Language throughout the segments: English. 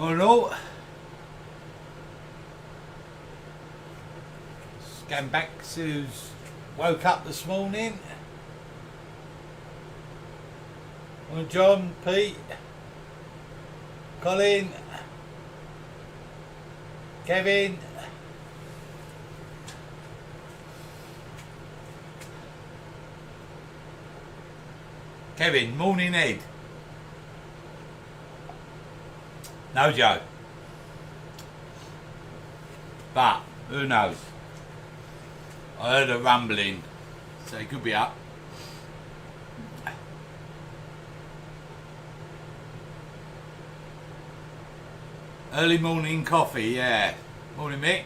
Morning all. Just going back to woke up this morning. Morning John, Pete, Colin, Kevin. Kevin, morning Ed. No Joe. But, who knows? I heard a rumbling, so he could be up. Early morning coffee, yeah. Morning Mick.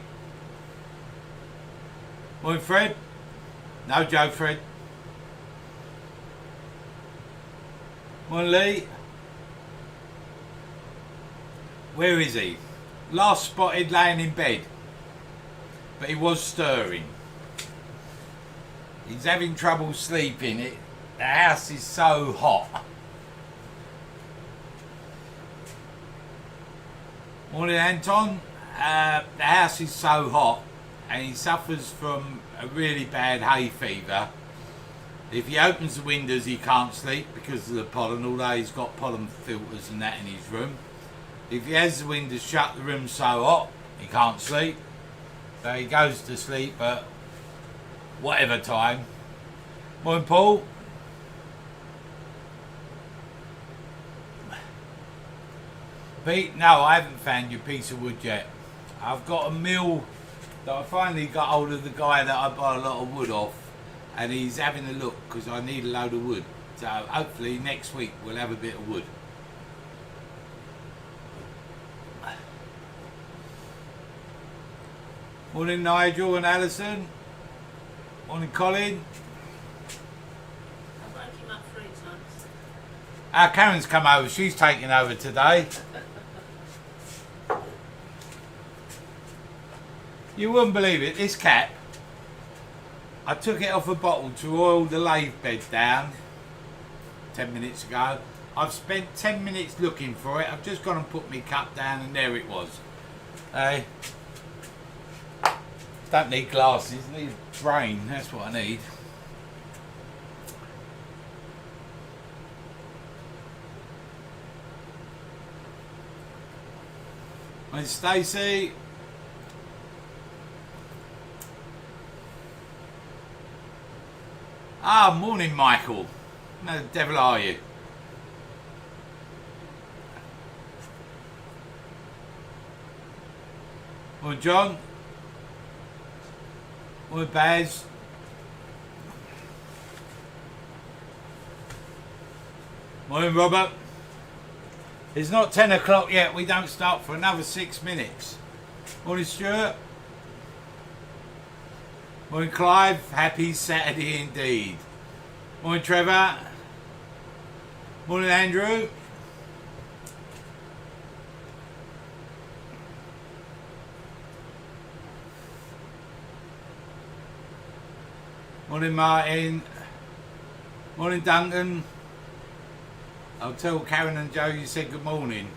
Morning Fred. No Joe Fred. Morning Lee. Where is he? Last spotted laying in bed. But he was stirring. He's having trouble sleeping. The house is so hot. Morning Anton. The house is so hot and he suffers from a really bad hay fever. If he opens the windows he can't sleep because of the pollen, although he's got pollen filters and that in his room. If he has the windows shut, the room's so hot he can't sleep. So he goes to sleep at whatever time. Morning Paul. Pete, no, I haven't found your piece of wood yet. I've got a mill that I finally got hold of the guy that I buy a lot of wood off, and he's having a look because I need a load of wood. So hopefully next week we'll have a bit of wood. Morning Nigel and Alison. Morning Colin. I woke him up 3 times. Karen's come over, she's taking over today. You wouldn't believe it, this cap, I took it off a bottle to oil the lathe bed down 10 minutes ago. I've spent 10 minutes looking for it. I've just gone and put my cup down and there it was. Don't need glasses, I need a brain, that's what I need. Morning Stacey. Morning Michael. How the devil are you? Morning John. Morning Baz. Morning Robert. It's not 10 o'clock yet, we don't start for another 6 minutes. Morning Stuart. Morning Clive, happy Saturday indeed. Morning Trevor. Morning Andrew. Morning Martin. Morning Duncan. I'll tell Karen and Joe you said good morning.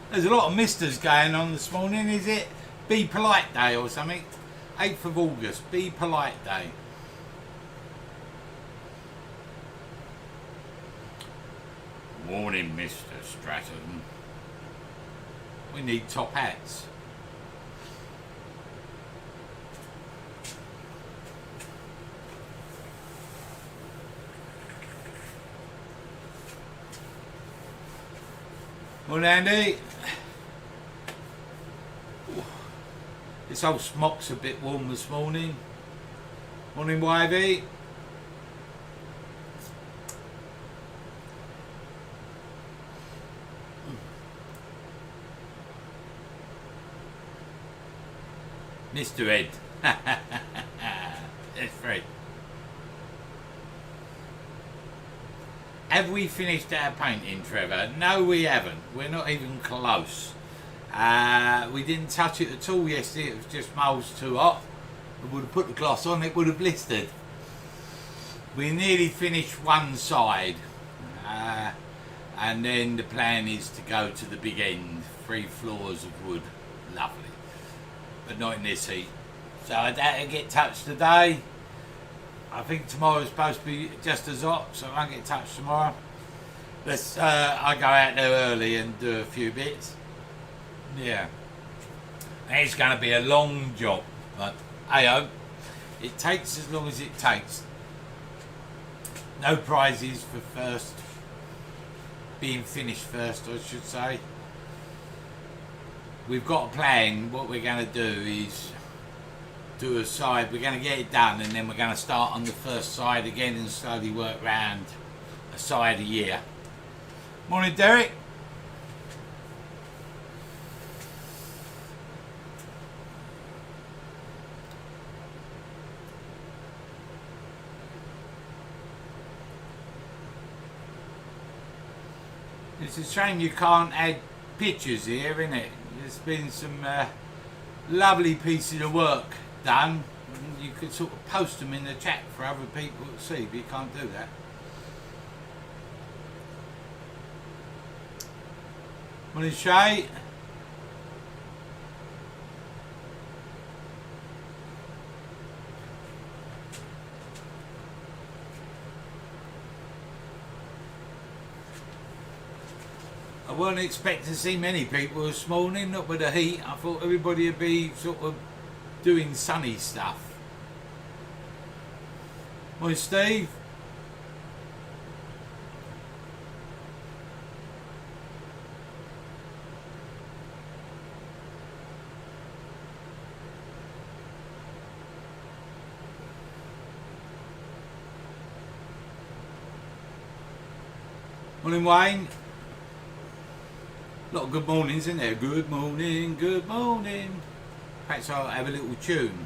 There's a lot of misters going on this morning, is it? Be Polite Day or something? 8th of August, Be Polite Day. Morning, Mr. Stratton. We need top hats. Morning, Andy. This old smock's a bit warm this morning. Morning, Wivey. Mr. Ed. That's Fred. Have we finished our painting, Trevor? No, we haven't. We're not even close. We didn't touch it at all yesterday. It was just miles too hot. We would have put the gloss on, it would have blistered. we nearly finished one side, and then the plan is to go to the big end. 3 floors of wood, lovely, but not in this heat. So I had to get touched today. I think tomorrow's supposed to be just as hot, so I won't get touched tomorrow. I go out there early and do a few bits. Yeah, and it's going to be a long job, but hey-ho, it takes as long as it takes. No prizes for first, being finished first, I should say. We've got a plan. What we're going to do is do a side. We're going to get it done, and then we're going to start on the first side again and slowly work round a side a year. Morning, Derek. It's a shame you can't add pictures here, isn't it? There's been some lovely pieces of work done. You could sort of post them in the chat for other people to see, but you can't do that. Morning, Shay. I weren't expecting to see many people this morning, not with the heat. I thought everybody would be sort of doing sunny stuff. Morning, Steve. Morning, Wayne. A lot of good mornings, isn't there? Good morning, good morning. Perhaps I'll have a little tune.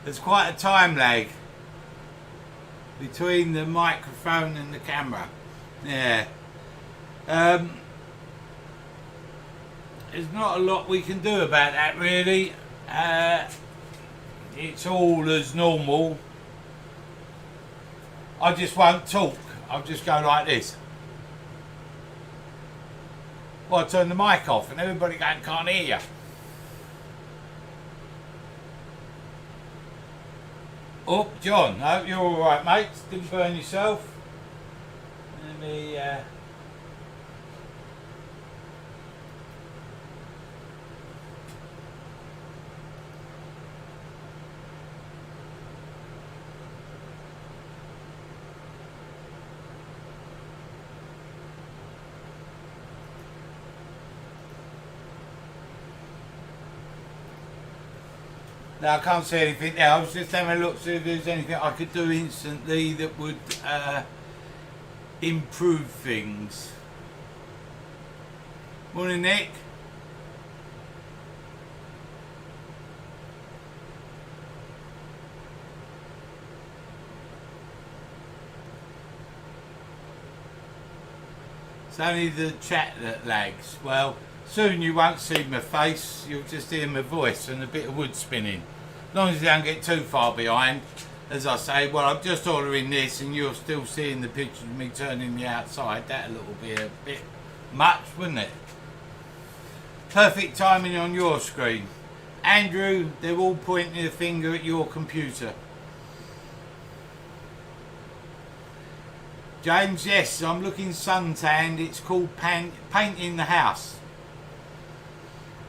There's quite a time lag between the microphone and the camera. Yeah. There's not a lot we can do about that, really. It's all as normal. I just won't talk. I'll just go like this. Well, I turn the mic off and everybody can't hear you. Oh, John, I hope you're alright, mate. Didn't burn yourself. Let me... No, I can't see anything now. I was just having a look to see if there's anything I could do instantly that would improve things. Morning, Nick. It's only the chat that lags. Well, soon you won't see my face, you'll just hear my voice and a bit of wood spinning. As long as you don't get too far behind, as I say, well, I'm just ordering this and you're still seeing the picture of me turning the outside. That'll be a bit much, wouldn't it? Perfect timing on your screen. Andrew, they're all pointing a finger at your computer. James, yes, I'm looking suntanned. It's called painting the house.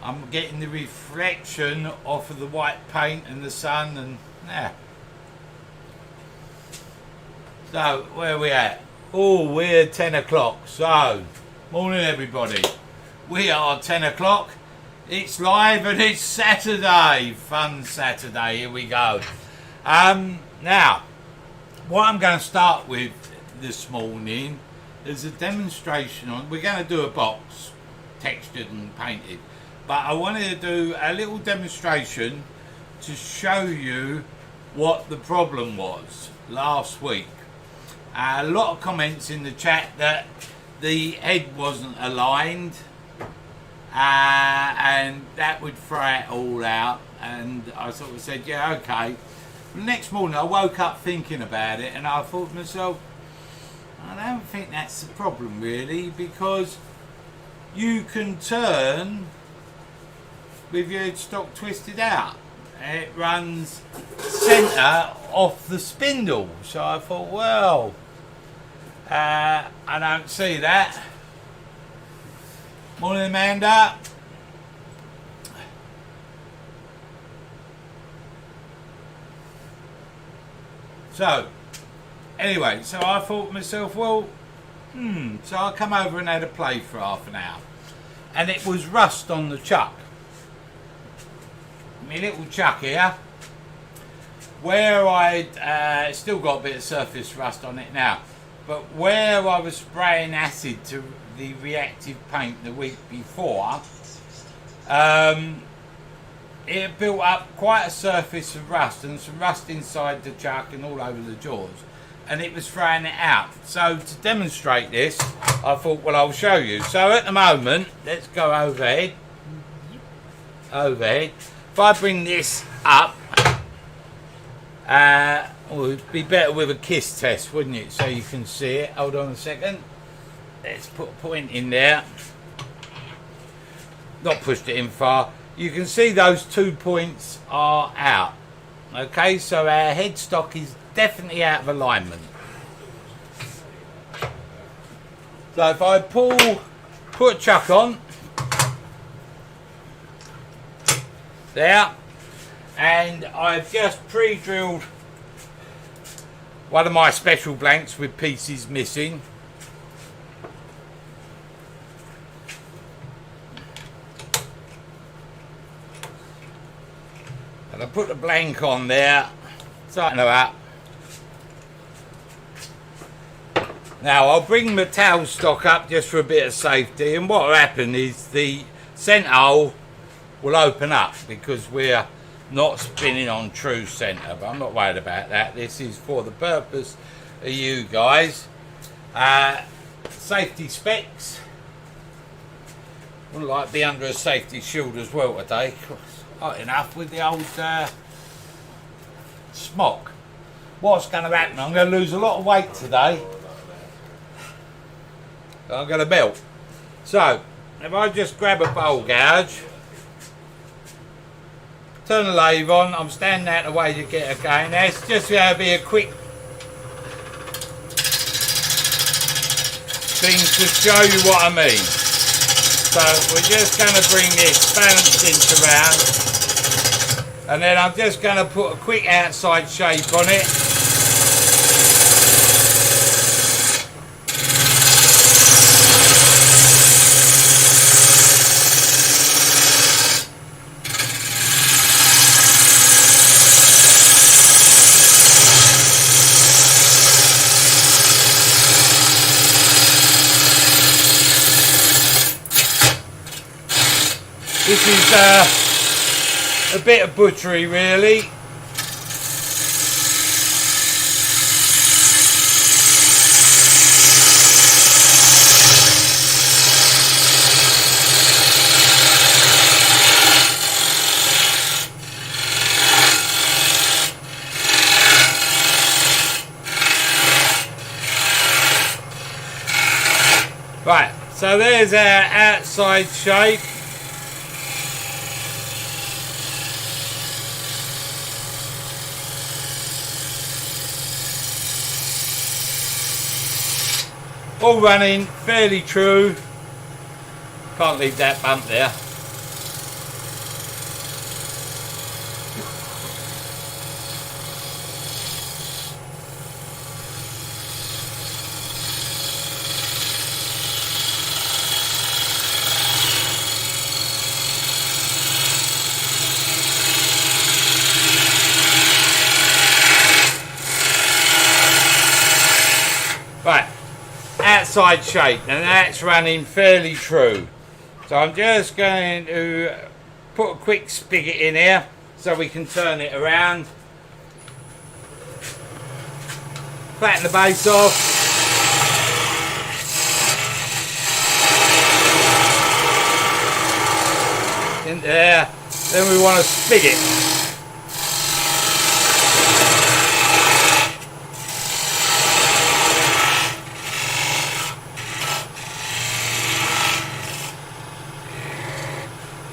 I'm getting the reflection off of the white paint and the sun, and yeah. So, where are we at? Oh, we're 10 o'clock. So, morning everybody. We are 10 o'clock. It's live and it's Saturday. Fun Saturday. Here we go. Now, what I'm going to start with this morning is a demonstration on. We're going to do a box, textured and painted. But I wanted to do a little demonstration to show you what the problem was last week. A lot of comments in the chat that the head wasn't aligned, and that would throw it all out. And I sort of said, yeah, okay. The next morning I woke up thinking about it, and I thought to myself, I don't think that's the problem really, because you can turn with your headstock twisted out. It runs centre off the spindle. So I thought, well, I don't see that. Morning, Amanda. So, anyway, so I thought to myself, well, so I come over and had a play for half an hour. And it was rust on the chuck. My little chuck here, where I'd still got a bit of surface rust on it now, but where I was spraying acid to the reactive paint the week before, it built up quite a surface of rust, and some rust inside the chuck and all over the jaws, and it was throwing it out. So to demonstrate this, I thought, well, I'll show you. So at the moment, let's go overhead. If I bring this up, well, it'd be better with a kiss test, wouldn't it? So you can see it. Hold on a second. Let's put a point in there. Not pushed it in far. You can see those 2 points are out. Okay, so our headstock is definitely out of alignment. So if I put a chuck on, there, and I've just pre-drilled one of my special blanks with pieces missing. And I put the blank on there, tighten her up. Now I'll bring the tailstock up just for a bit of safety, and what will happen is the centre hole will open up because we're not spinning on true centre, but I'm not worried about that. This is for the purpose of you guys. Safety specs. Wouldn't like to be under a safety shield as well today. Hot enough with the old smock. What's going to happen? I'm going to lose a lot of weight today. I'm going to melt. So if I just grab a bowl gouge, turn the lathe on, I'm standing out the way to get again. That's just going to be a quick thing to show you what I mean. So we're just going to bring this balanced inch around, and then I'm just going to put a quick outside shape on it. This is a bit of butchery, really. Right, so there's our outside shape. All running fairly true. Can't leave that bump there. Right. Outside shape, and that's running fairly true. So I'm just going to put a quick spigot in here so we can turn it around. Flatten the base off. then we want a spigot.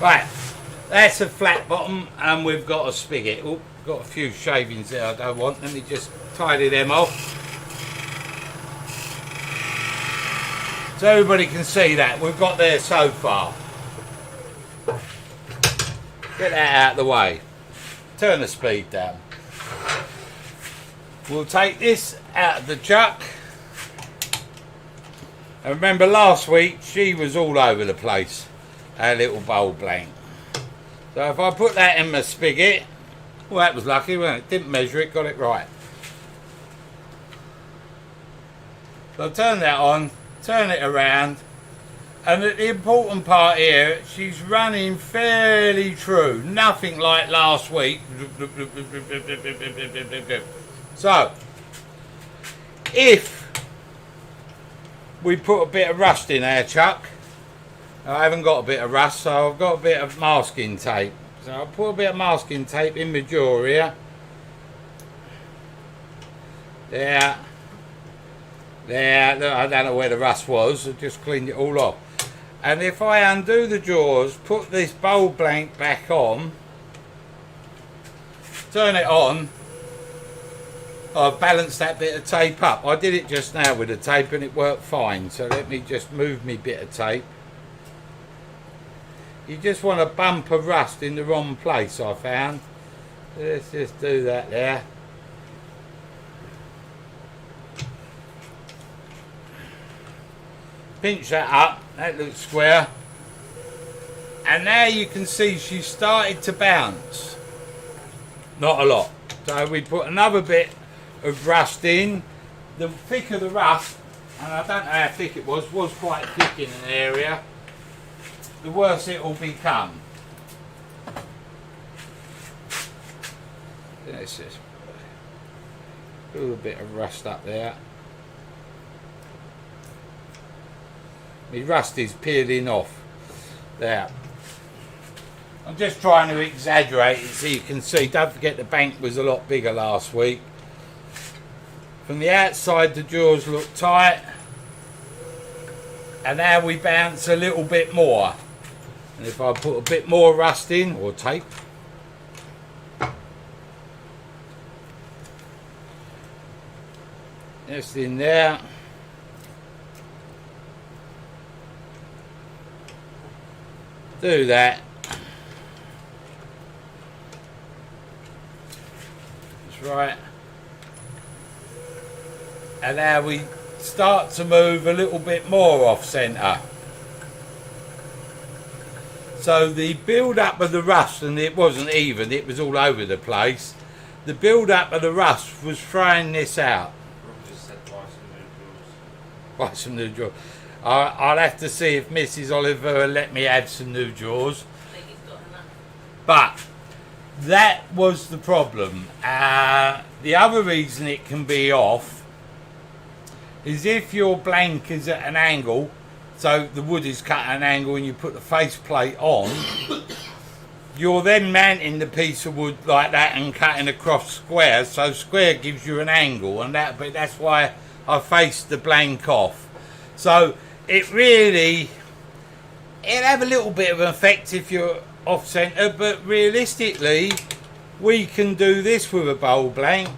Right, that's a flat bottom and we've got a spigot. Oh, got a few shavings there I don't want. Let me just tidy them off. So everybody can see that. We've got there so far. Get that out of the way. Turn the speed down. We'll take this out of the chuck. And remember last week she was all over the place. Our little bowl blank. So if I put that in my spigot, well, that was lucky, wasn't it? Didn't measure it, got it right. So I'll turn that on, turn it around, and the important part here, she's running fairly true. Nothing like last week. So, if we put a bit of rust in our chuck, I haven't got a bit of rust, so I've got a bit of masking tape. So I'll put a bit of masking tape in my jaw here. There. There. Look, I don't know where the rust was. I just cleaned it all off. And if I undo the jaws, put this bowl blank back on, turn it on, I've balanced that bit of tape up. I did it just now with the tape and it worked fine. So let me just move me bit of tape. You just want a bump of rust in the wrong place, I found. Let's just do that there. Pinch that up, that looks square. And now you can see she's started to bounce. Not a lot. So we put another bit of rust in. The thicker the rust, and I don't know how thick it was quite thick in an area, the worse it will become. Let's just put a little bit of rust up there. The rust is peeling off there. I'm just trying to exaggerate it so you can see. Don't forget the bank was a lot bigger last week. From the outside the jaws look tight, and now we bounce a little bit more. And if I put a bit more rust in, or tape, just in there. Do that. That's right. And now we start to move a little bit more off centre. So the build up of the rust, and it wasn't even, it was all over the place. The build up of the rust was throwing this out. Rob just said buy some new jaws. Buy some new jaws. I'll have to see if Mrs. Oliver will let me add some new jaws. I think he's got enough. But that was the problem. The other reason it can be off is if your blank is at an angle, so the wood is cut at an angle and you put the faceplate on, you're then mounting the piece of wood like that and cutting across square, so square gives you an angle, and that's why I faced the blank off. So it'll have a little bit of an effect if you're off centre, but realistically we can do this with a bowl blank.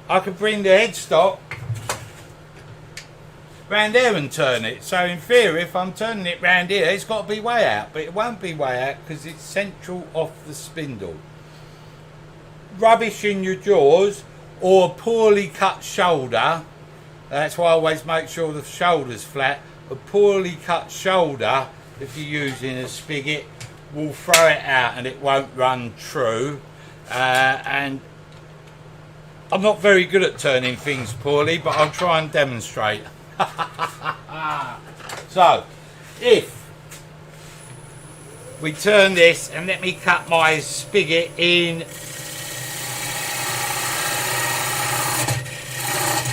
I could bring the headstock round there and turn it. So in theory, if I'm turning it round here, it's got to be way out, but it won't be way out because it's central off the spindle. Rubbish in your jaws or poorly cut shoulder. That's why I always make sure the shoulder's flat. A poorly cut shoulder, if you're using a spigot, will throw it out and it won't run true. And I'm not very good at turning things poorly, but I'll try and demonstrate. So, if we turn this, and let me cut my spigot in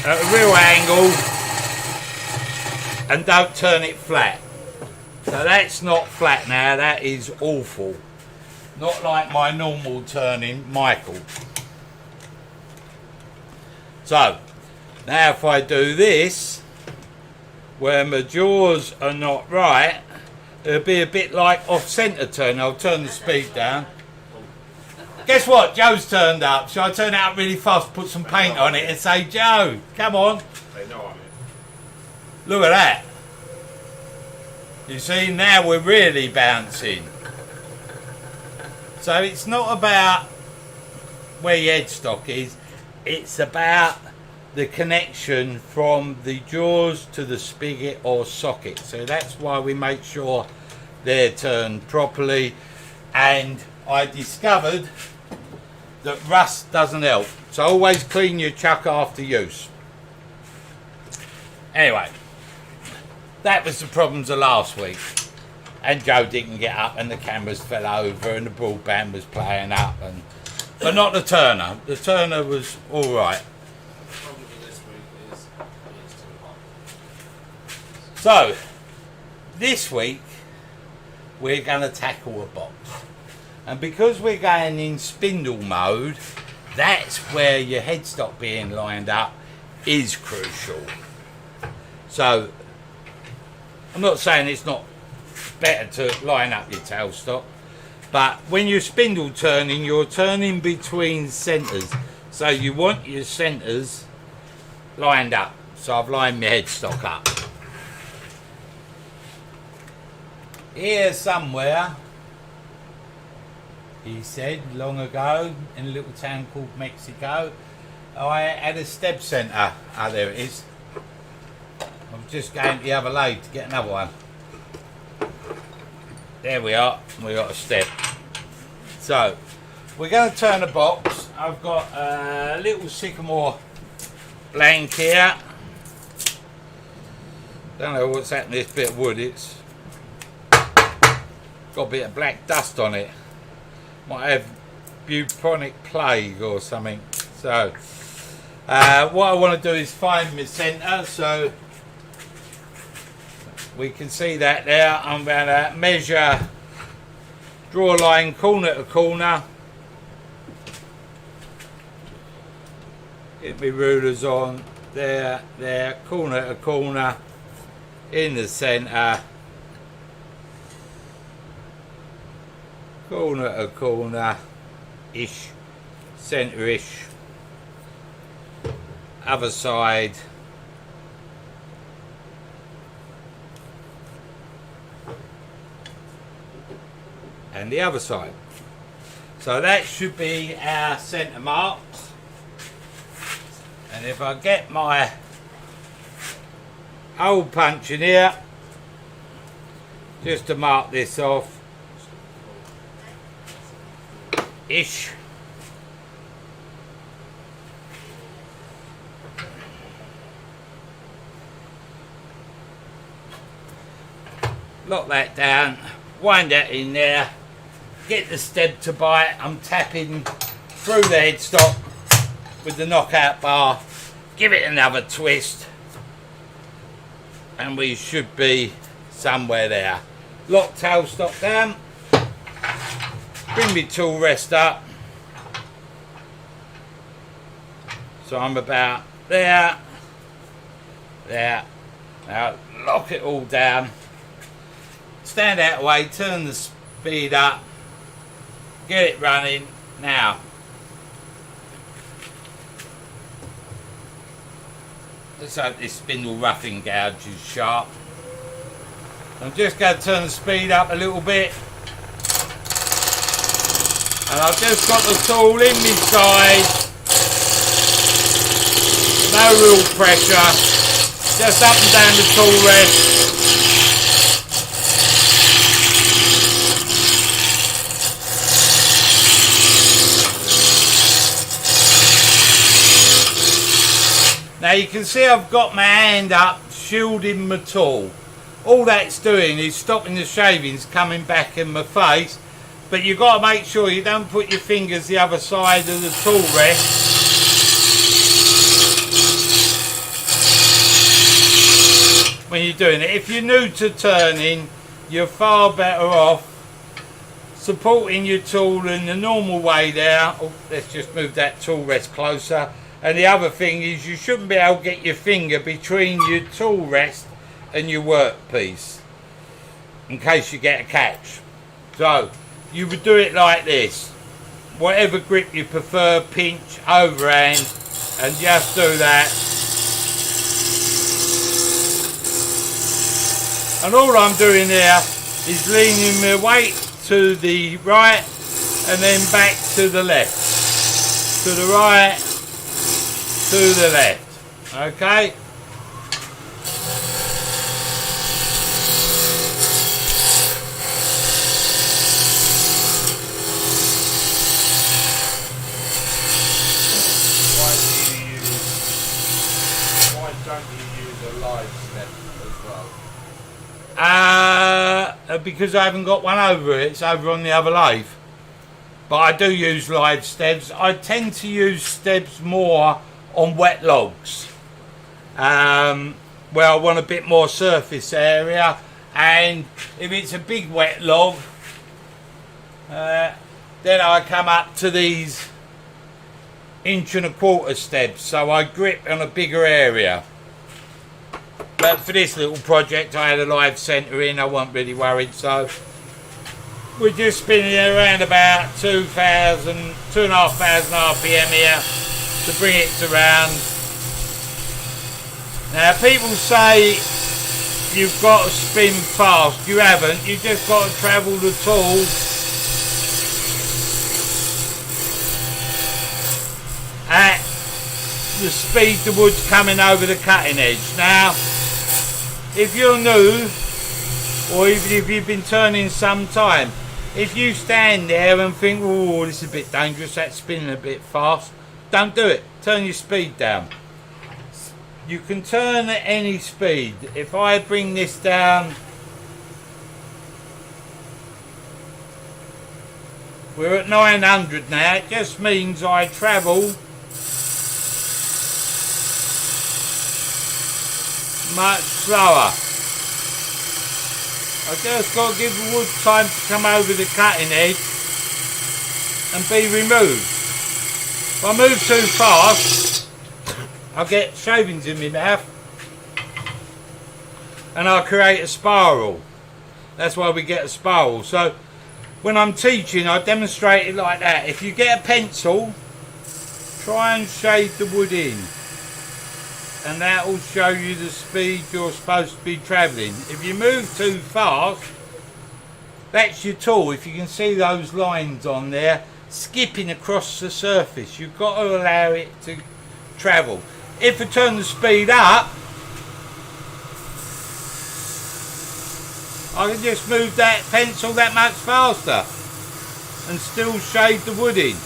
at a real angle, and don't turn it flat. So that's not flat now, that is awful. Not like my normal turning Michael. So, now if I do this, where my jaws are not right, it'll be a bit like off-centre turn. I'll turn the speed down. Guess what? Joe's turned up. Shall I turn it up really fast, put some paint on it and say, Joe, come on. They know I'm here. Look at that. You see, now we're really bouncing. So it's not about where your headstock is, it's about the connection from the jaws to the spigot or socket. So that's why we make sure they're turned properly. And I discovered that rust doesn't help. So always clean your chuck after use. Anyway, that was the problems of last week. And Joe didn't get up and the cameras fell over and the broadband was playing up. But not the turner. The turner was all right. The problem with this week is it's too hot. So, this week we're going to tackle a box. And because we're going in spindle mode, that's where your headstock being lined up is crucial. So, I'm not saying it's not better to line up your tailstock, but when you're spindle turning, you're turning between centres. So you want your centres lined up. So I've lined my headstock up. Here somewhere, he said long ago, in a little town called Mexico, I had a step centre. Ah, there it is. I'm just going to the other lathe to get another one. There we are, we got a step. So, we're going to turn the box. I've got a little sycamore blank here. Don't know what's happened to this bit of wood, it's got a bit of black dust on it. Might have bubonic plague or something. So, what I want to do is find my centre, so we can see that there. I'm going to measure, draw a line corner to corner. Get my rulers on, there, corner to corner, in the centre. Corner to corner-ish, centre-ish. Other side. And the other side. So that should be our centre marks. And if I get my hole punch in here, just to mark this off, ish. Lock that down, wind that in there. Get the stem to bite. I'm tapping through the headstock with the knockout bar. Give it another twist. And we should be somewhere there. Lock tailstock down. Bring my tool rest up. So I'm about there. There. Now lock it all down. Stand out of the way, turn the speed up. Get it running now. Let's hope this spindle roughing gouge is sharp. I'm just going to turn the speed up a little bit. And I've just got the tool in my side. No real pressure. Just up and down the tool rest. Now you can see I've got my hand up shielding my tool. All that's doing is stopping the shavings coming back in my face, but you've got to make sure you don't put your fingers the other side of the tool rest. When you're doing it. If you're new to turning, you're far better off supporting your tool in the normal way there. Oh, let's just move that tool rest closer. And the other thing is you shouldn't be able to get your finger between your tool rest and your workpiece in case you get a catch. So you would do it like this. Whatever grip you prefer, pinch, overhand, and just do that. And all I'm doing there is leaning my weight to the right and then back to the left. To the right, to the left. Okay? Why don't you use a live step as well? Because I haven't got one over it. It's over on the other lathe. But I do use live steps. I tend to use steps more on wet logs. Where I want a bit more surface area. And if it's a big wet log, then I come up to these 1.25 inch steps. So I grip on a bigger area. But for this little project, I had a live centre in. I wasn't really worried. So we're just spinning around about 2,500 RPM here to bring it to round. Now people say you've got to spin fast. You haven't. You just got to travel the tool at the speed the wood's coming over the cutting edge. Now, if you're new, or even if you've been turning some time, if you stand there and think, oh, this is a bit dangerous, that's spinning a bit fast, don't do it. Turn your speed down. You can turn at any speed. If I bring this down, we're at 900 now. It just means I travel much slower. I just got to give the wood time to come over the cutting edge and be removed. If I move too fast, I'll get shavings in my mouth and I'll create a spiral. That's why we get a spiral. So when I'm teaching, I demonstrate it like that. If you get a pencil, try and shade the wood in, and that will show you the speed you're supposed to be travelling. If you move too fast, that's your tool. If you can see those lines on there skipping across the surface, you've got to allow it to travel. If I turn the speed up, I can just move that pencil that much faster and still shade the wood in.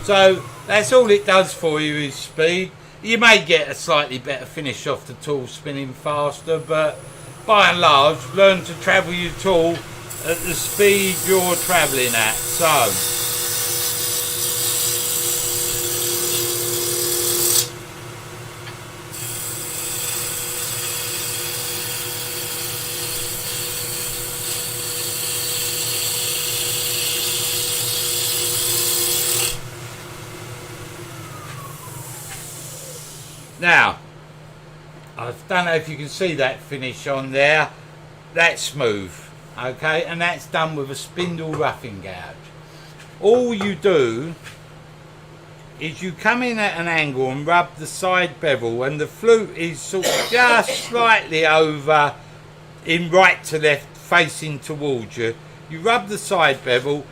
So that's all it does for you is speed. You may get a slightly better finish off the tool spinning faster, but by and large, learn to travel your tool at the speed you're travelling at. So now, I don't know if you can see that finish on there. That's smooth, okay, and that's done with a spindle roughing gouge. All you do is you come in at an angle and rub the side bevel, and the flute is sort of just slightly over in right to left facing towards you. You rub the side bevel,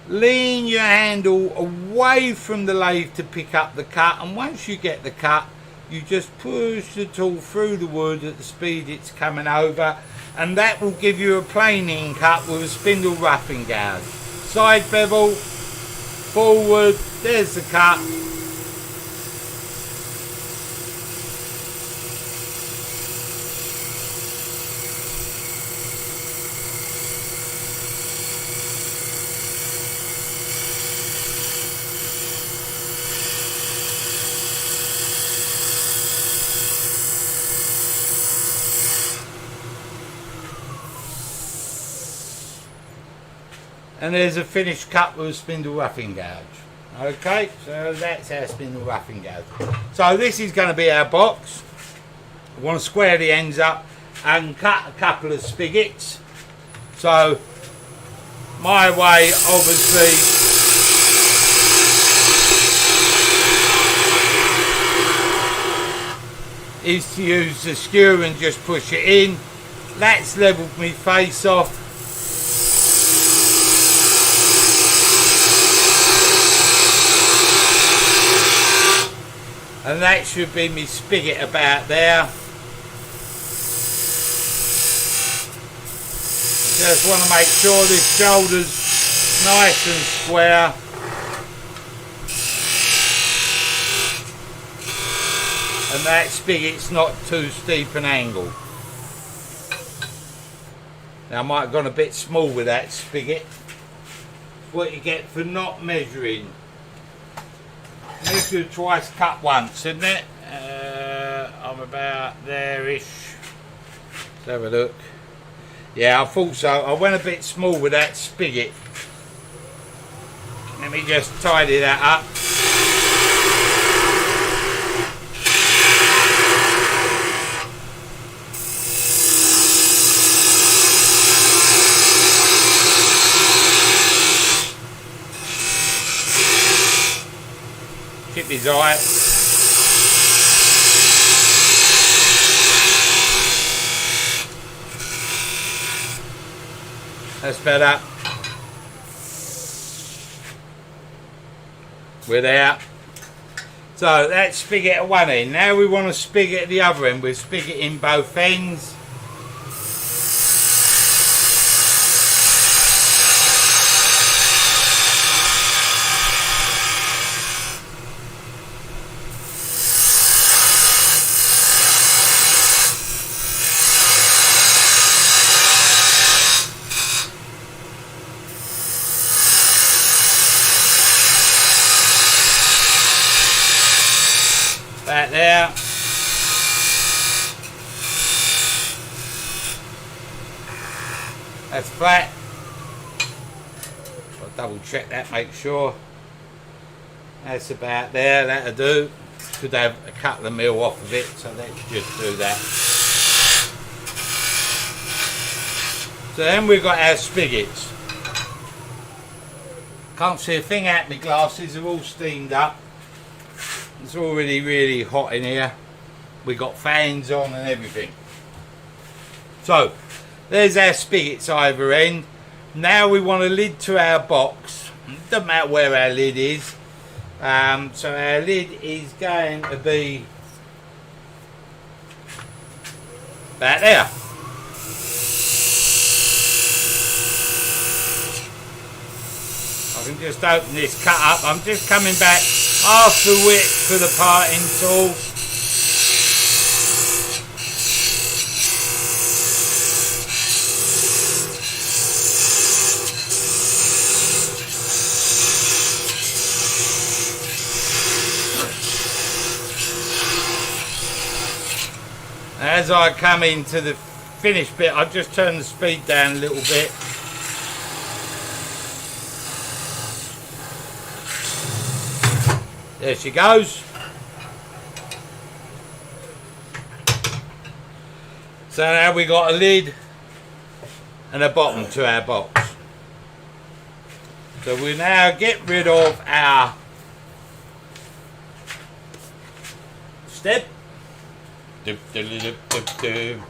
lean your handle away from the lathe to pick up the cut, and once you get the cut, you just push the tool through the wood at the speed it's coming over, and that will give you a planing cut with a spindle roughing gouge. Side bevel, forward, there's the cut. And there's a finished cut with a spindle roughing gouge. Okay, so that's our spindle roughing gouge. So this is going to be our box. I want to square the ends up and cut a couple of spigots. So my way, obviously, is to use the skewer and just push it in. That's levelled my face off. And that should be my spigot about there. Just want to make sure this shoulder's nice and square. And that spigot's not too steep an angle. Now I might have gone a bit small with that spigot. What you get for not measuring. Measure twice, cut once, isn't it? I'm about there-ish. Let's have a look. Yeah, I thought so. I went a bit small with that spigot. Let me just tidy that up. Tip his eye. That's better. Without. So that's spigot at one end. Now we want to spigot at the other end. We're spigoting both ends. That there. That's flat. I'll double check that, make sure. That's about there, that'll do. Could have a couple of mil off of it, so let's just do that. So then we've got our spigots. Can't see a thing out my glasses, they're all steamed up. It's already really hot in here. We got fans on and everything. So there's our spigots either end. Now we want a lid to our box. Doesn't matter where our lid is. So our lid is going to be about there. I can just open this cut up. I'm just coming back half the width for the parting tool. As I come into the finished bit, I'll just turn the speed down a little bit. There she goes. So now we got a lid and a bottom to our box. So we now get rid of our step. Dip, dip, dip, dip, dip.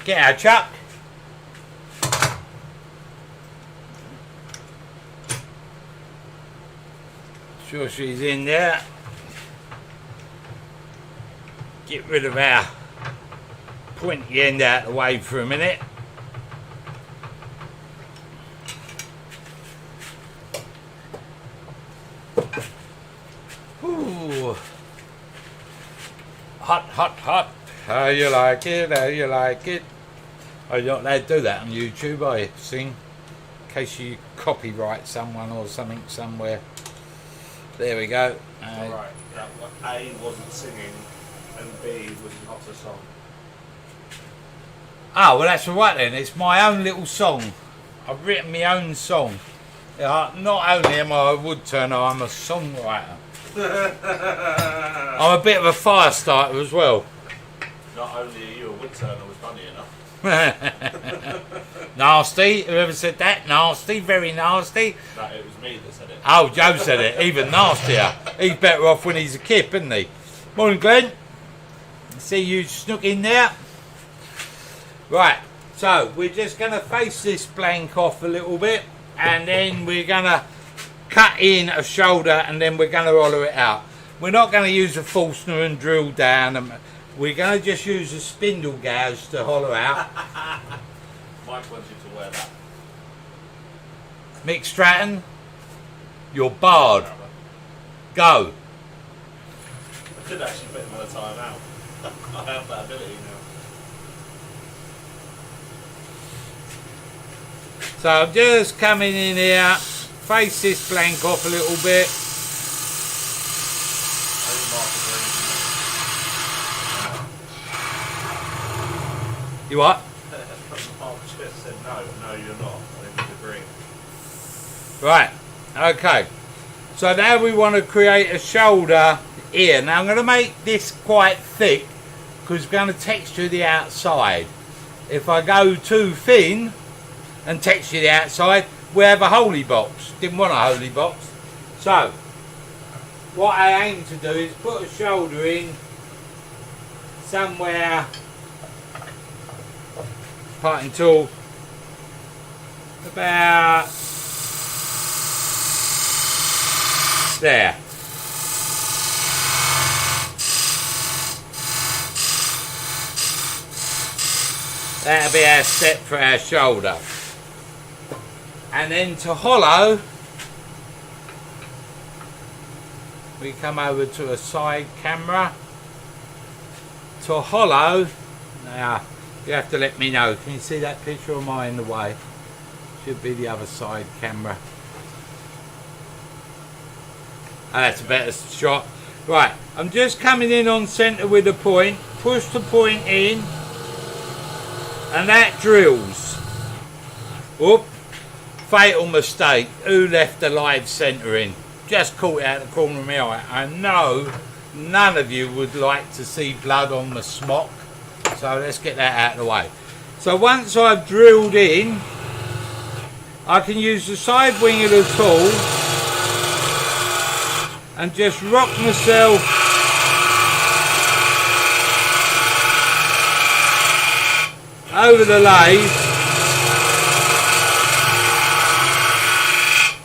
Get our chuck. Sure she's in there. Get rid of our pointy end out of the way for a minute. Ooh. Hot, hot, hot. How you like it? How you like it? Oh, you're not allowed to do that on YouTube, are you? Sing? In case you copyright someone or something somewhere. There we go. Alright, that A wasn't singing. and B was not a song. Oh, well that's all right then. It's my own little song. I've written my own song. Not only am I a woodturner, I'm a songwriter. I'm a bit of a fire starter as well. Not only are you a woodturner, was funny enough. Nasty, whoever said that? Nasty, very nasty. No, it was me that said it. Oh, Joe said it, even nastier. He's better off when he's a kip, isn't he? Morning, Glenn. See you snook in there. Right, so we're just going to face this blank off a little bit, and then we're going to cut in a shoulder, and then we're going to hollow it out. We're not going to use a Forstner and drill down. We're going to just use a spindle gouge to hollow out. Mike wants you to wear that. Mick Stratton, you're barred. Go. I could actually put him on a time out. I have that ability now. So I'm just coming in here, face this blank off a little bit. You what? Mark just said no, you're not. I didn't agree. Right, okay. So now we want to create a shoulder here. Now I'm going to make this quite thick because we're going to texture the outside. If I go too thin and texture the outside, we have a holy box. Didn't want a holy box. So what I aim to do is put a shoulder in somewhere, parting tool, about there. That'll be our step for our shoulder. And then to hollow, we come over to a side camera. To hollow, now you have to let me know. Can you see that picture, or am I in the way? Should be the other side camera. Oh, that's a better shot. Right, I'm just coming in on centre with a point. Push the point in, and that drills. Whoop. Fatal mistake. Who left the live centre in? Just caught it out the corner of my eye. I know none of you would like to see blood on the smock, so let's get that out of the way. So once I've drilled in, I can use the side wing of the tool and just rock myself over the lathe.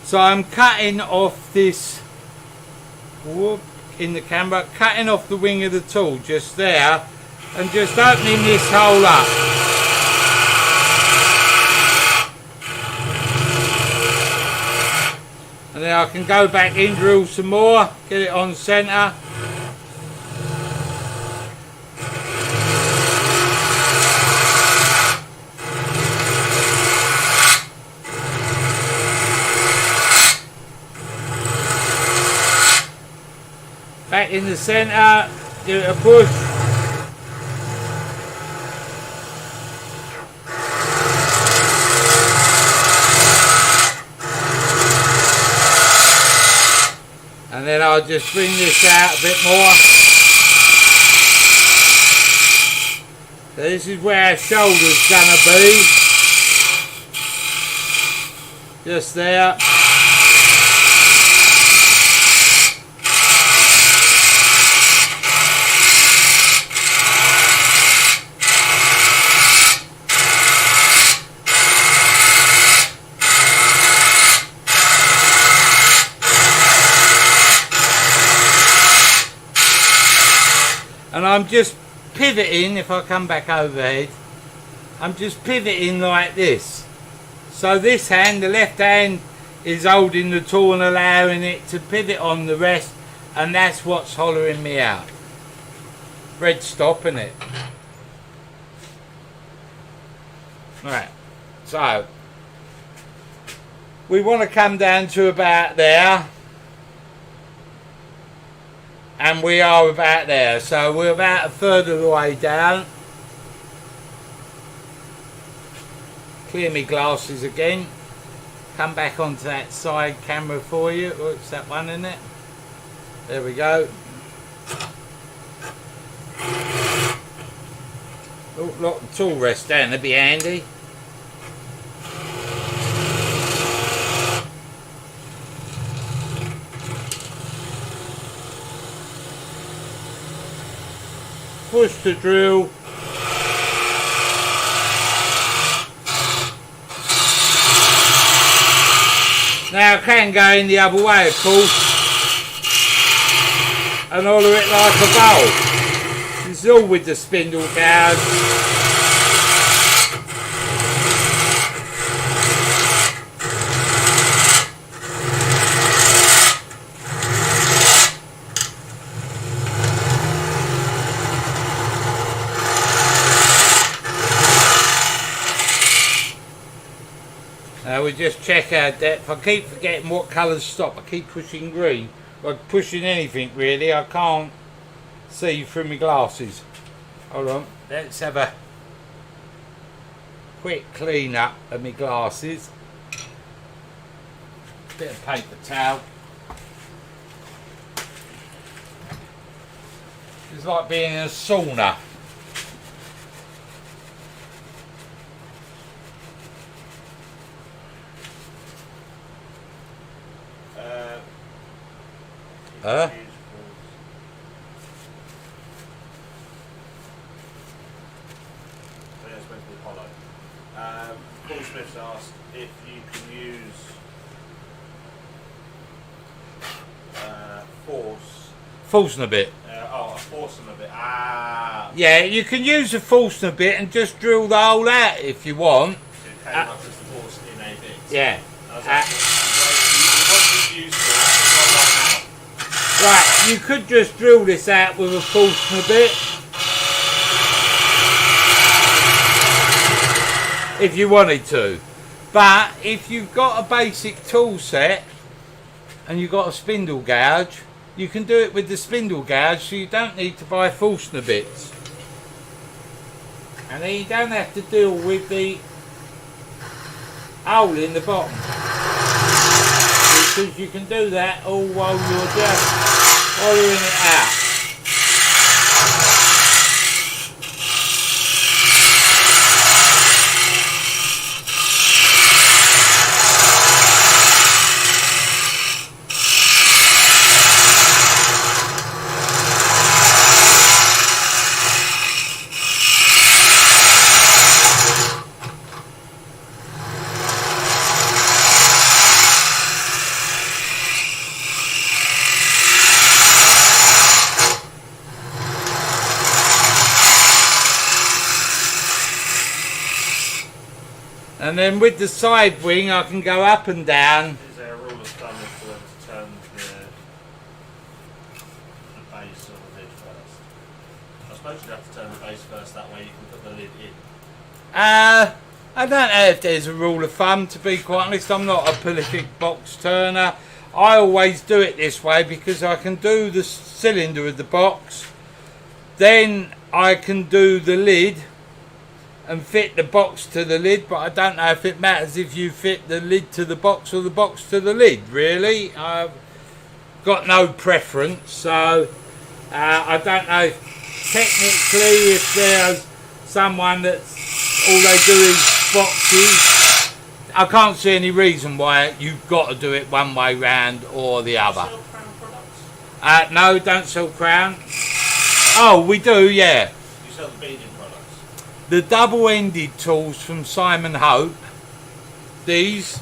So I'm cutting off this, whoop, in the camera, cutting off the wing of the tool just there, and just opening this hole up. And then I can go back in, drill some more, get it on centre. Back in the centre, give it a push. And then I'll just bring this out a bit more. So this is where our shoulder's gonna be. Just there. And I'm just pivoting, if I come back overhead, I'm just pivoting like this. So this hand, the left hand, is holding the tool and allowing it to pivot on the rest, and that's what's hollowing me out. Red stop, isn't it? Right, so we want to come down to about there. And we are about there, so we're about a third of the way down. Clear me glasses again. Come back onto that side camera for you. Oops, that one in it. There we go. Oh, lock the tool rest down, that'd be handy. Push the drill. Now I can go in the other way, of course, and holler it like a bowl. This is all with the spindle gouge. We just check our depth. I keep forgetting what colours stop. I keep pushing green. Like pushing anything really. I can't see through my glasses. Hold on. Let's have a quick clean up of my glasses. Bit of paper towel. It's like being in a sauna. Huh? Paul Smith's asked if you can use Force and a bit. a force and a bit. Ah. Yeah, you can use a force and a bit and just drill the hole out if you want. So it came up as the force in a bit. Yeah. Right, you could just drill this out with a force and a bit. If you wanted to. But if you've got a basic tool set and you've got a spindle gouge, you can do it with the spindle gouge, so you don't need to buy force and a bits. And then you don't have to deal with the hole in the bottom. Because you can do that all while you're just hollowing it out. And then with the side wing I can go up and down. Is there a rule of thumb as to whether to turn the base or the lid first? I suppose you'd have to turn the base first, that way you can put the lid in. I don't know if there's a rule of thumb, to be quite honest. I'm not a prolific box turner. I always do it this way because I can do the cylinder of the box, then I can do the lid and fit the box to the lid, but I don't know if it matters if you fit the lid to the box or the box to the lid, really. I've got no preference, so I don't know technically if there's someone that's all they do is boxes. I can't see any reason why you've got to do it one way round or the other. Sell Crown products? No, don't sell Crown. Oh, we do, yeah. You sell the beading products? The double-ended tools from Simon Hope, these,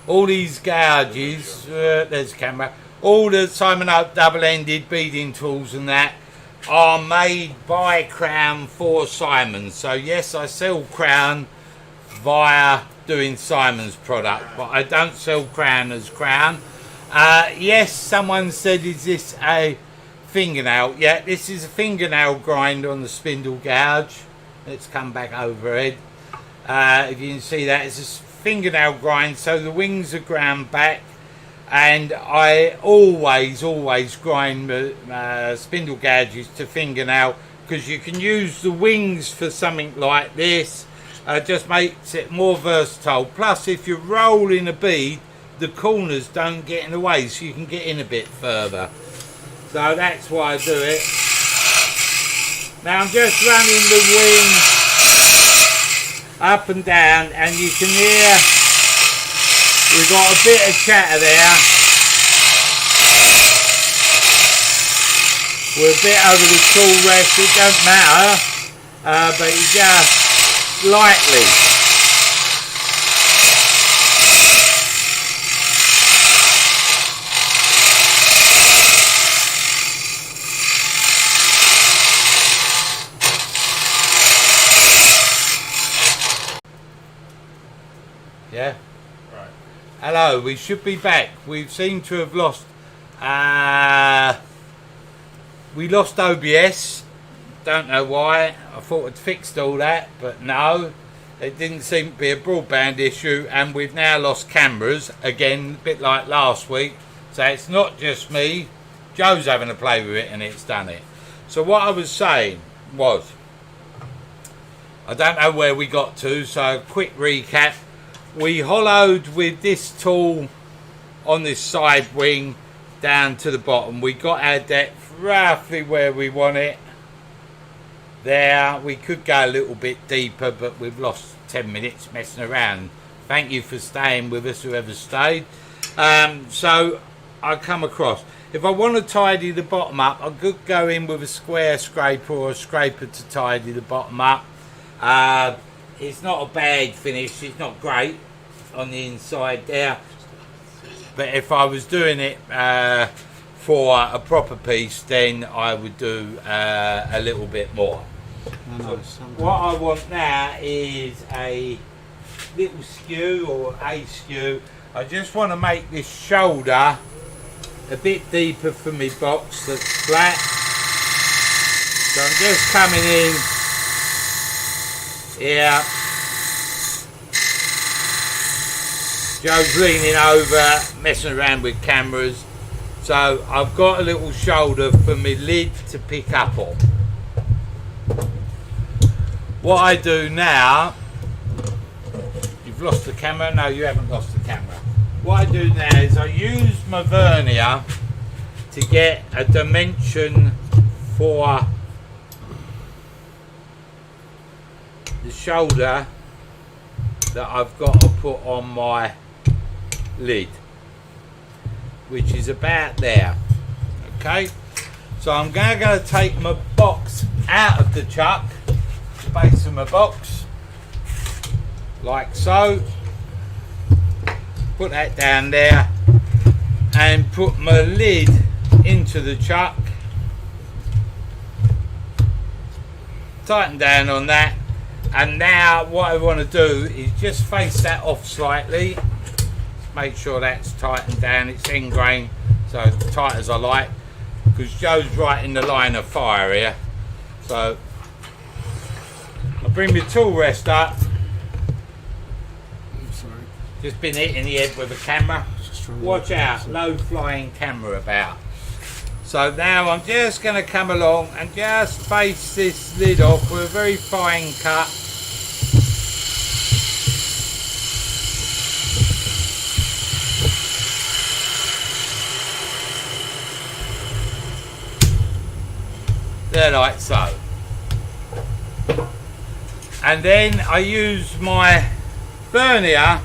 all these gouges, there's the camera, all the Simon Hope double-ended beading tools and that are made by Crown for Simon. So yes, I sell Crown via doing Simon's product, but I don't sell Crown as Crown. Yes, someone said, is this a fingernail? Yeah, this is a fingernail grind on the spindle gouge. Let's come back overhead. If you can see that, it's a fingernail grind, so the wings are ground back. and I always grind spindle gouges to fingernail, because you can use the wings for something like this. Just makes it more versatile. Plus, if you're rolling a bead, the corners don't get in the way, so you can get in a bit further. So that's why I do it. Now I'm just running the wing up and down, and you can hear we've got a bit of chatter there. We're a bit over the tool rest, it doesn't matter, but you just lightly. Yeah. Right. Hello, we should be back. We seem to have lost. We lost OBS. Don't know why. I thought I'd fixed all that, but no. It didn't seem to be a broadband issue, and we've now lost cameras again, a bit like last week. So it's not just me. Joe's having a play with it, and it's done it. So what I was saying was, I don't know where we got to. So quick recap. We hollowed with this tool on this side wing down to the bottom. We got our depth roughly where we want it. There, we could go a little bit deeper, but we've lost 10 minutes messing around. Thank you for staying with us, whoever stayed. So I come across. If I want to tidy the bottom up, I could go in with a square scraper or a scraper to tidy the bottom up. It's not a bad finish, it's not great on the inside there, but if I was doing it for a proper piece, then I would do a little bit more. So what I want now is a little skew or a skew. I just want to make this shoulder a bit deeper for my box that's flat. So I'm just coming in. Yeah, Joe's leaning over, messing around with cameras. So I've got a little shoulder for my lid to pick up on. What I do now, you've lost the camera? No, you haven't lost the camera. What I do now is I use my vernier to get a dimension for the shoulder that I've got to put on my lid, which is about there. Okay, so I'm going to take my box out of the chuck, the base of my box, like so, put that down there, and put my lid into the chuck, tighten down on that. And now what I want to do is just face that off slightly, make sure that's tightened down, it's end grain, so as tight as I like, because Joe's right in the line of fire here. So I bring my tool rest up. I'm sorry. Just been hitting the head with a camera. Watch out, low flying camera about. So now I'm just going to come along and just face this lid off with a very fine cut. There, like so. And then I use my vernier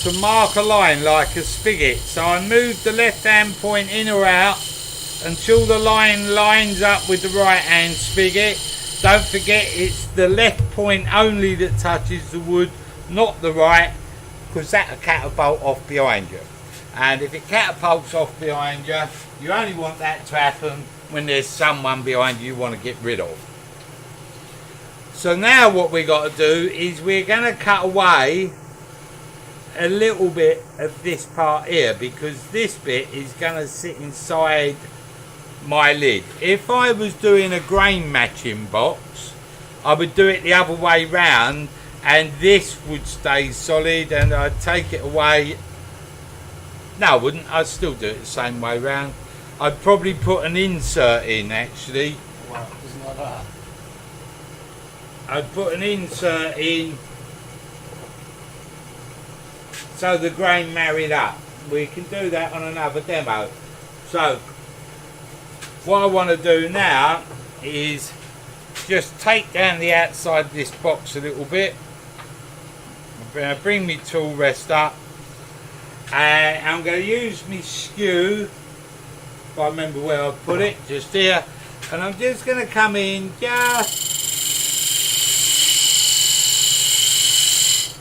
to mark a line like a spigot. So I move the left hand point in or out until the line lines up with the right hand spigot. Don't forget, it's the left point only that touches the wood, not the right, because that'll catapult off behind you. And if it catapults off behind you, you only want that to happen when there's someone behind you want to get rid of. So now what we got to do is we're going to cut away a little bit of this part here, because this bit is going to sit inside my lid. If I was doing a grain matching box, I would do it the other way round, and this would stay solid, and I'd take it away No, I wouldn't. I'd still do it the same way round. I'd probably put an insert in actually. Wow, isn't like that? I'd put an insert in so the grain married up. We can do that on another demo. So what I want to do now is just take down the outside of this box a little bit. I'm going to bring my tool rest up and I'm going to use my skew, if I remember where I put it, just here, and I'm just going to come in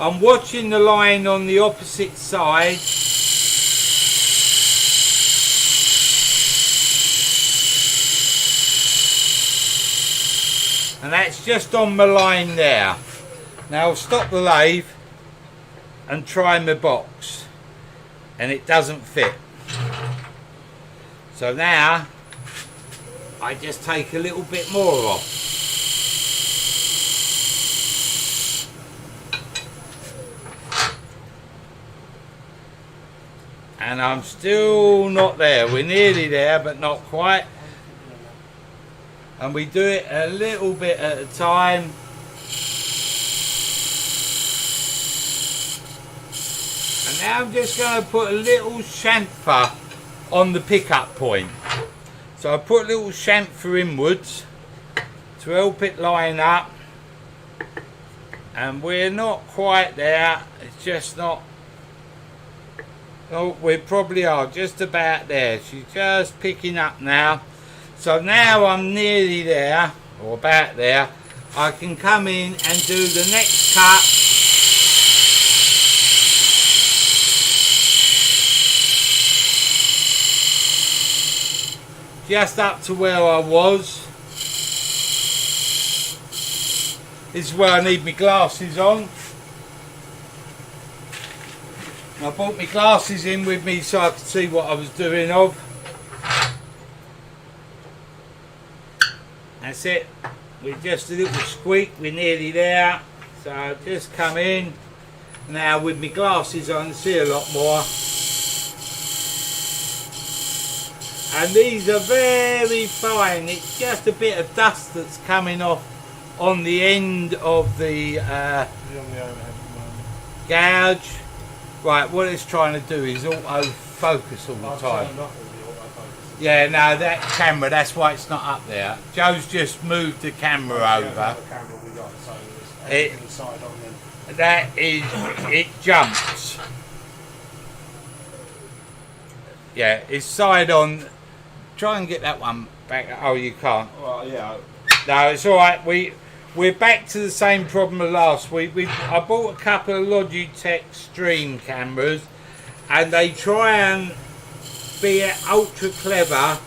I'm watching the line on the opposite side. And that's just on my line there. Now I'll stop the lathe and try my box. And it doesn't fit. So now I just take a little bit more off. And I'm still not there. We're nearly there, but not quite. And we do it a little bit at a time. And now I'm just going to put a little chamfer on the pickup point. So I put a little chamfer inwards to help it line up. And we're not quite there. It's just not. Oh, we probably are just about there. She's just picking up now. So now I'm nearly there, or about there. I can come in and do the next cut. Just up to where I was. This is where I need my glasses on. I brought my glasses in with me so I could see what I was doing of. That's it. With just a little squeak, we're nearly there. So I'll just come in. Now with my glasses I can see a lot more. And these are very fine. It's just a bit of dust that's coming off on the end of the gouge. Right, what it's trying to do is auto-focus all the time. Yeah, no, that camera, that's why it's not up there. Joe's just moved the camera over. That is, it jumps. Yeah, it's side on. Try and get that one back. Oh, you can't. Well, yeah. No, it's all right. We're back to the same problem as last week. I bought a couple of Logitech Stream cameras, and they try and be ultra clever.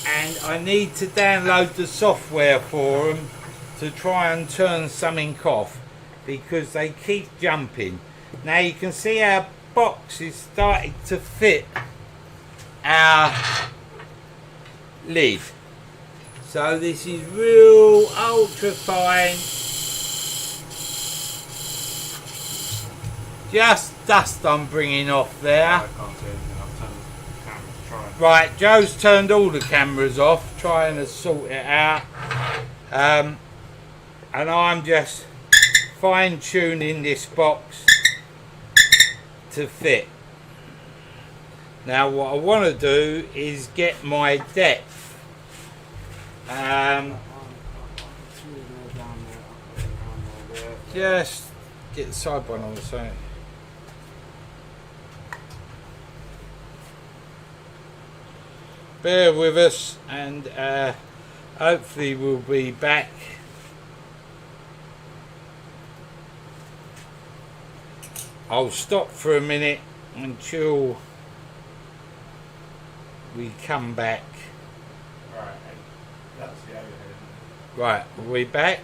And I need to download the software for them to try and turn something off because they keep jumping. Now you can see our box is starting to fit our lid. So this is real ultra fine. Just dust I'm bringing off there. I can't see anything. I've turned the camera to try and... Right, Joe's turned all the cameras off, trying to sort it out. And I'm just fine tuning this box to fit. Now what I want to do is get my depth. Just get the side one on the side. Bear with us and hopefully we'll be back. I'll stop for a minute until we come back. Right, that's the overhead. Right, are we back?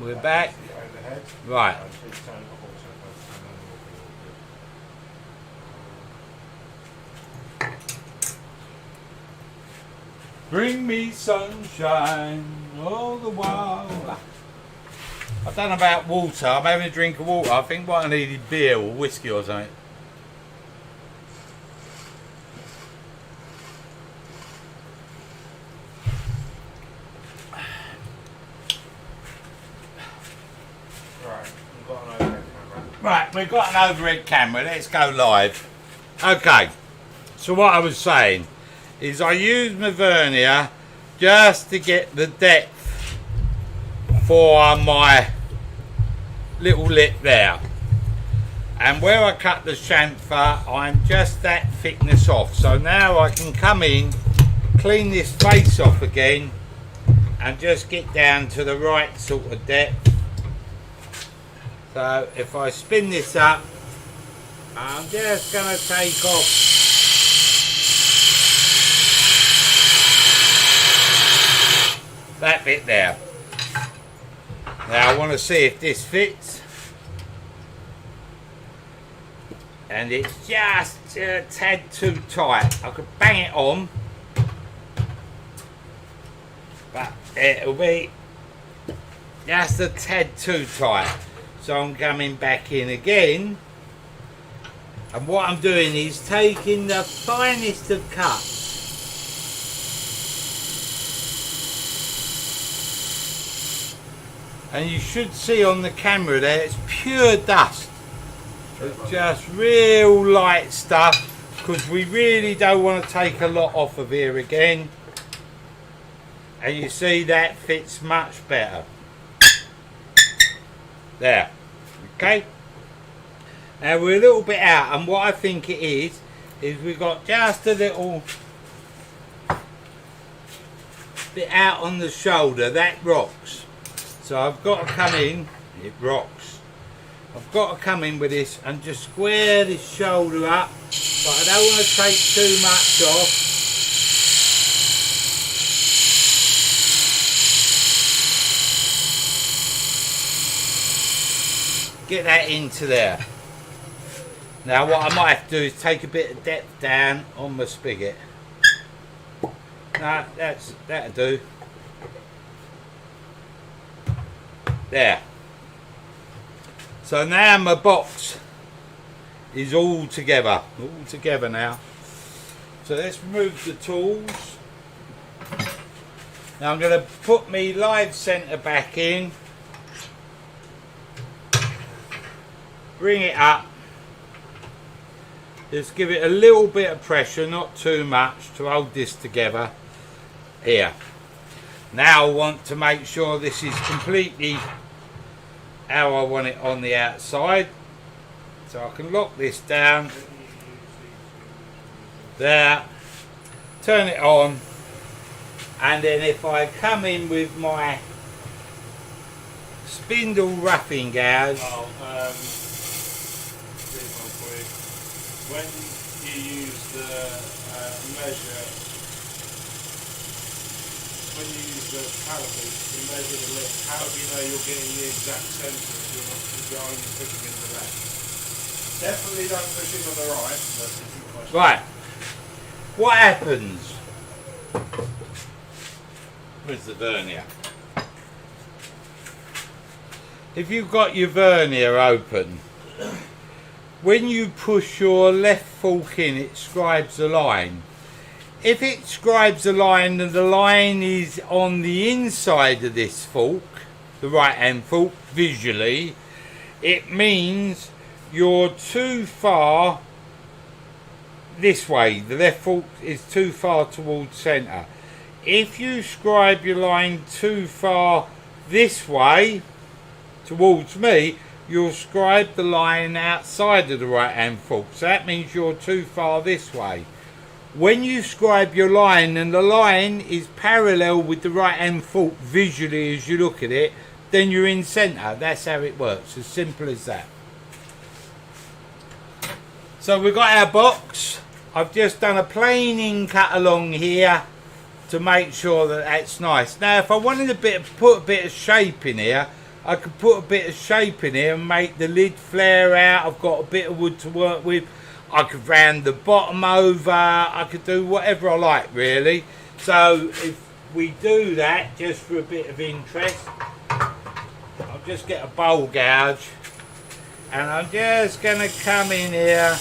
We're back. The overhead. Right. Please turn it off also. Bring me sunshine all the while. I don't know about water. I'm having a drink of water. I think what I need is beer or whiskey or something. Right, we've got an overhead camera. Let's go live. Okay, so what I was saying is I use my vernier just to get the depth for my little lip there. And where I cut the chamfer, I'm just that thickness off. So now I can come in, clean this face off again, and just get down to the right sort of depth. So if I spin this up, I'm just going to take off that bit there. Now I want to see if this fits. And it's just a tad too tight. I could bang it on, but it'll be just a tad too tight. So I'm coming back in again, and what I'm doing is taking the finest of cuts and you should see on the camera there it's pure dust. It's just real light stuff because we really don't want to take a lot off of here again, and you see that fits much better. There, okay. Now we're a little bit out, and what I think it is we've got just a little bit out on the shoulder. That rocks. So I've got to come in, it rocks. I've got to come in with this and just square this shoulder up, but I don't want to take too much off. Get that into there. Now what I might have to do is take a bit of depth down on my spigot. No, that'll do. There. So now my box is all together now. So let's remove the tools. Now I'm going to put my live centre back in. Bring it up, just give it a little bit of pressure, not too much, to hold this together. Here. Now I want to make sure this is completely how I want it on the outside. So I can lock this down. There. Turn it on. And then if I come in with my spindle roughing gouge. When you use the measure, when you use the calipers to measure the lip, how do you know you're getting the exact centre if you're only pushing in the left? Definitely don't push in on the right. That's a good question. Right. What happens? Where's the vernier? If you've got your vernier open, when you push your left fork in, it scribes a line. If it scribes a line and the line is on the inside of this fork, the right hand fork, visually, it means you're too far this way. The left fork is too far towards centre. If you scribe your line too far this way, towards me, you'll scribe the line outside of the right hand fork, so that means you're too far this way. When you scribe your line and the line is parallel with the right hand fork visually as you look at it, then you're in centre. That's how it works, as simple as that. So we've got our box. I've just done a planing cut along here to make sure that that's nice. Now if I wanted put a bit of shape in here, I could put a bit of shape in here and make the lid flare out. I've got a bit of wood to work with. I could round the bottom over. I could do whatever I like, really. So if we do that, just for a bit of interest, I'll just get a bowl gouge and I'm just going to come in here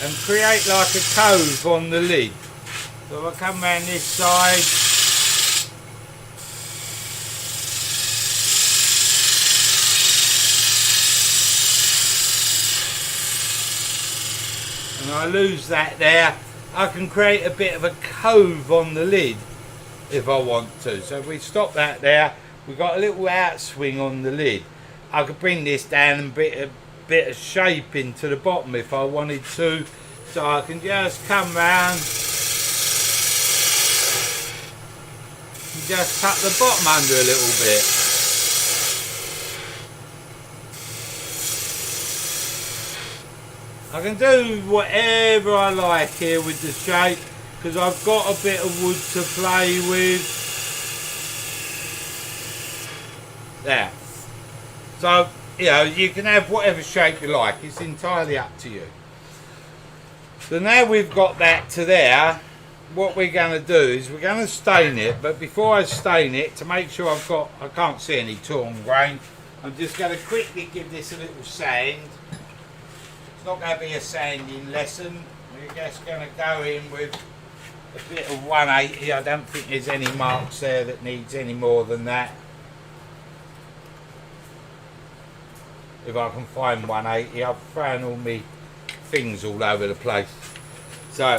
and create like a cove on the lid. So I'll come around this side and I lose that there. I can create a bit of a cove on the lid if I want to. So if we stop that there, we've got a little outswing on the lid. I could bring this down and bit of shape into the bottom if I wanted to. So I can just come round and just tuck the bottom under a little bit. I can do whatever I like here with the shape because I've got a bit of wood to play with. There. So, you know, you can have whatever shape you like. It's entirely up to you. So now we've got that to there, what we're going to do is we're going to stain it. But before I stain it, to make sure I can't see any torn grain, I'm just going to quickly give this a little sand. It's not going to be a sanding lesson. We're just going to go in with a bit of 180. I don't think there's any marks there that needs any more than that. If I can find 180, I've thrown all my things all over the place. So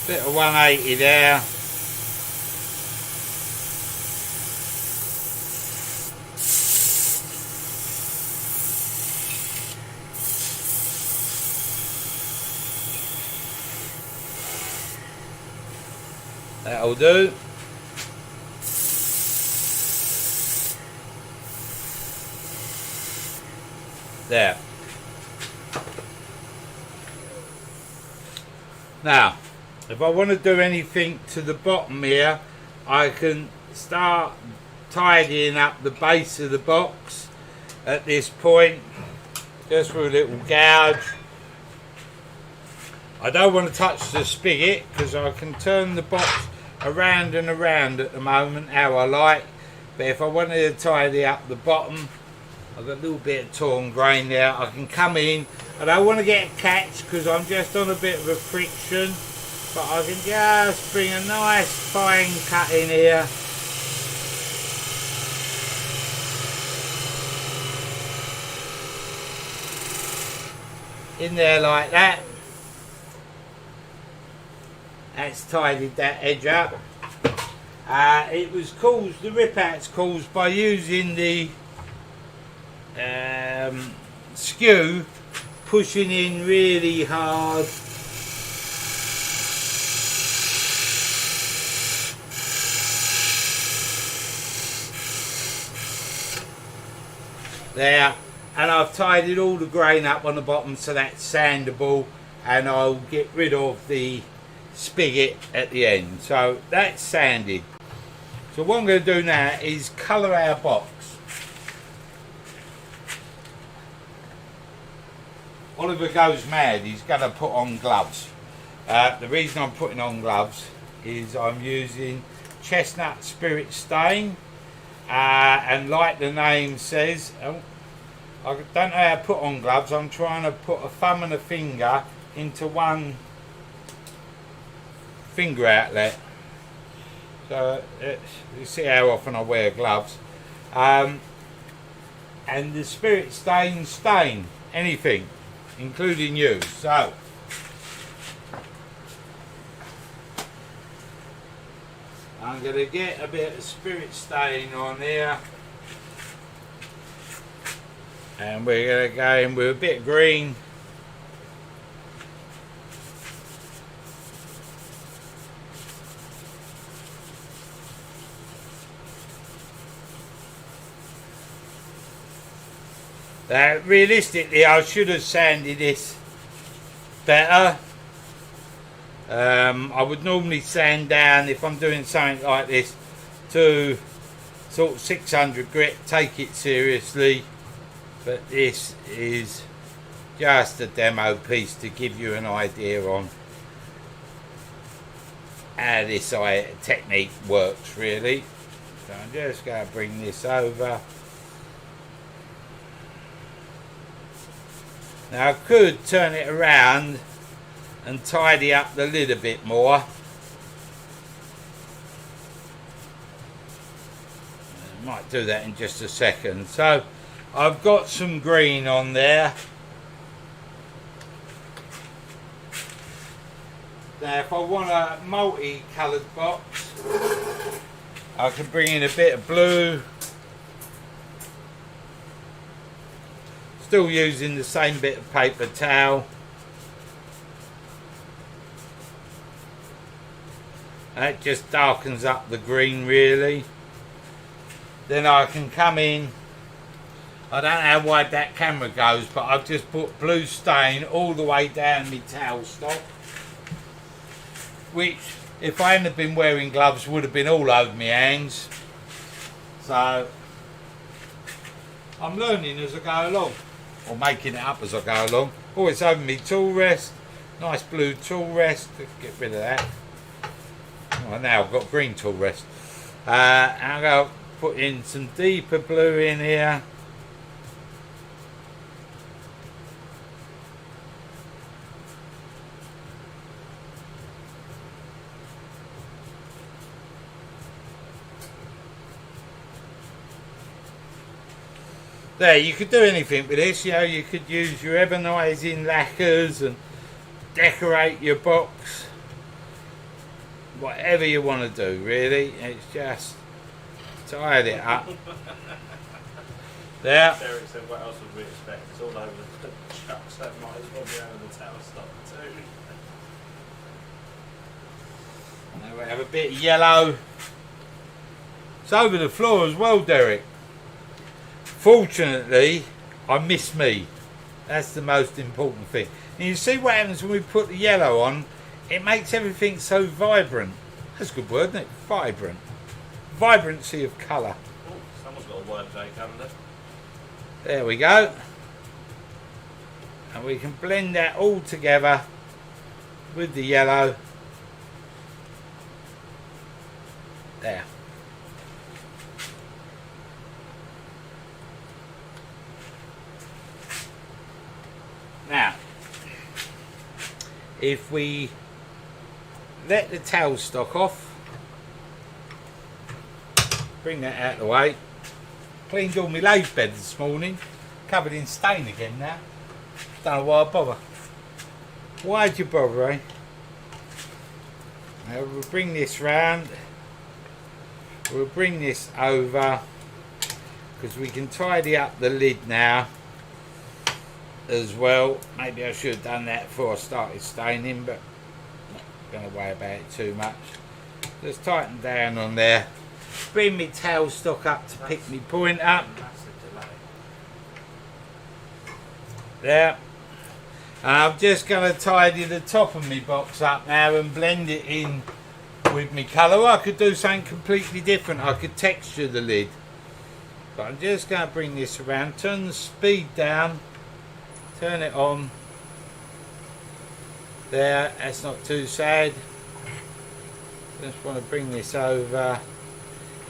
bit of 180 there. That'll do. There. Now, if I want to do anything to the bottom here, I can start tidying up the base of the box at this point, just with a little gouge. I don't want to touch the spigot because I can turn the box around and around at the moment how I like, but if I wanted to tidy up the bottom, I've got a little bit of torn grain there, I can come in. I don't want to get a catch because I'm just on a bit of a friction, but I can just bring a nice fine cut in here. In there like that. That's tidied that edge up. It was caused, the rip out's caused by using the skew pushing in really hard. There, and I've tidied all the grain up on the bottom so that's sandable, and I'll get rid of the spigot at the end. So that's sanded. So what I'm going to do now is colour our box. Oliver goes mad, he's going to put on gloves. The reason I'm putting on gloves is I'm using chestnut spirit stain, and like the name says, I don't know how to put on gloves. I'm trying to put a thumb and a finger into one finger outlet. So you see how often I wear gloves. And the spirit stain anything, including you. So I'm going to get a bit of spirit stain on here, and we're going to go in with a bit of green. Realistically, I should have sanded this better. I would normally sand down, if I'm doing something like this, to sort of 600 grit, take it seriously, but this is just a demo piece to give you an idea on how this technique works really. So I'm just going to bring this over. Now I could turn it around and tidy up the lid a bit more. I might do that in just a second. So I've got some green on there. Now if I want a multi-coloured box, I can bring in a bit of blue. Still using the same bit of paper towel. That just darkens up the green really. Then I can come in, I don't know how wide that camera goes, but I've just put blue stain all the way down my towel stock, which if I hadn't been wearing gloves would have been all over my hands. So I'm learning as I go along, or making it up as I go along. Oh, it's over my tool rest, nice blue tool rest. Let's get rid of that. Oh, now I've got green tool rest. I'm going to put in some deeper blue in here. There, you could do anything with this, you know, you could use your ebonising lacquers and decorate your box. Whatever you want to do, really. It's just tied it up. There. Derek said, what else would we expect? It's all over the shop, so it might as well be over the towel stock too. Now we have a bit of yellow. It's over the floor as well, Derek. Fortunately, I miss me. That's the most important thing. And you see what happens when we put the yellow on? It makes everything so vibrant. That's a good word, isn't it? Vibrant. Vibrancy of colour. Oh, someone's got a word J calendar. There we go. And we can blend that all together with the yellow. There. Now, if we let the towel stock off, bring that out of the way. Cleaned all my lathe bed this morning, covered in stain again now. Don't know why I bother. Why'd you bother, eh? Now we'll bring this round. We'll bring this over because we can tidy up the lid now as well. Maybe I should have done that before I started staining, but not going to worry about it too much. Just tighten down on there. Bring my towel stock up to pick my point up. There. And I'm just going to tidy the top of my box up now and blend it in with my colour. I could do something completely different. I could texture the lid. But I'm just going to bring this around, turn the speed down, turn it on. There, that's not too sad. Just want to bring this over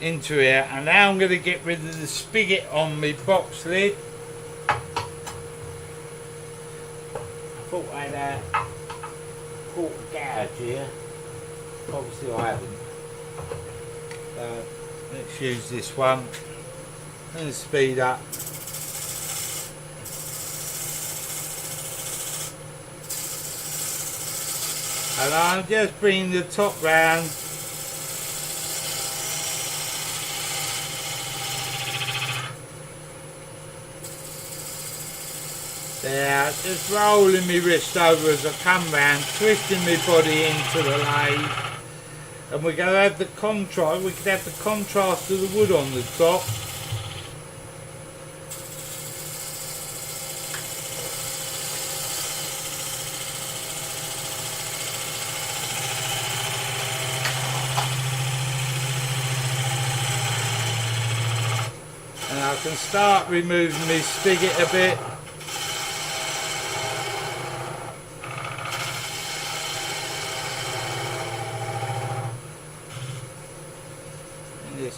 into here, and now I'm going to get rid of the spigot on my box lid. I thought I had caught a gouge here. Obviously I haven't. So let's use this one and speed up. And I'm just bringing the top round. There, just rolling my wrist over as I come round, twisting my body into the lathe. And we're going to have the contrast, we could have the contrast of the wood on the top. And I can start removing my spigot a bit.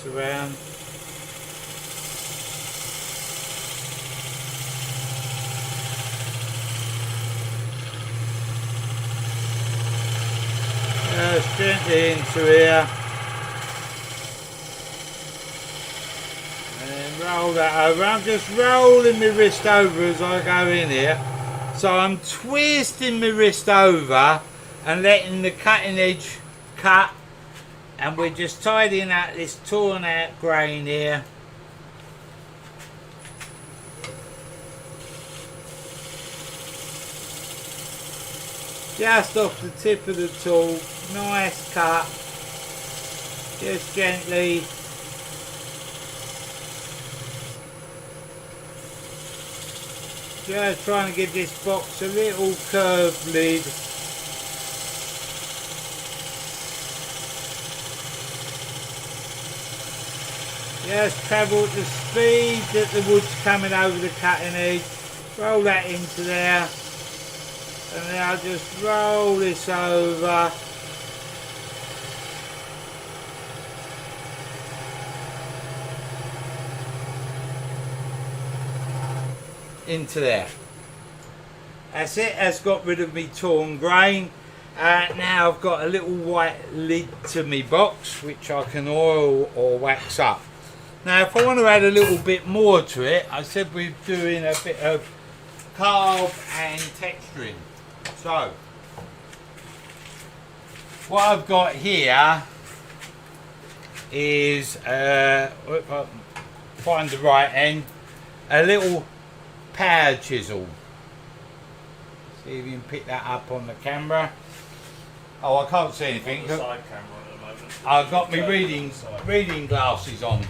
this around. Just gently into here. And then roll that over. I'm just rolling my wrist over as I go in here. So I'm twisting my wrist over and letting the cutting edge cut. And we're just tidying out this torn out grain here. Just off the tip of the tool, nice cut, just gently. Just trying to give this box a little curved lid. Just travel at the speed that the wood's coming over the cutting edge. Roll that into there. And then I'll just roll this over. Into there. That's it, that's got rid of me torn grain. Now I've got a little white lid to me box which I can oil or wax up. Now if I want to add a little bit more to it, I said we're doing a bit of carve and texturing. So, what I've got here is, if I find the right end, a little power chisel. See if you can pick that up on the camera. Oh, I can't see anything. On the side camera at the moment. I've got my reading glasses on.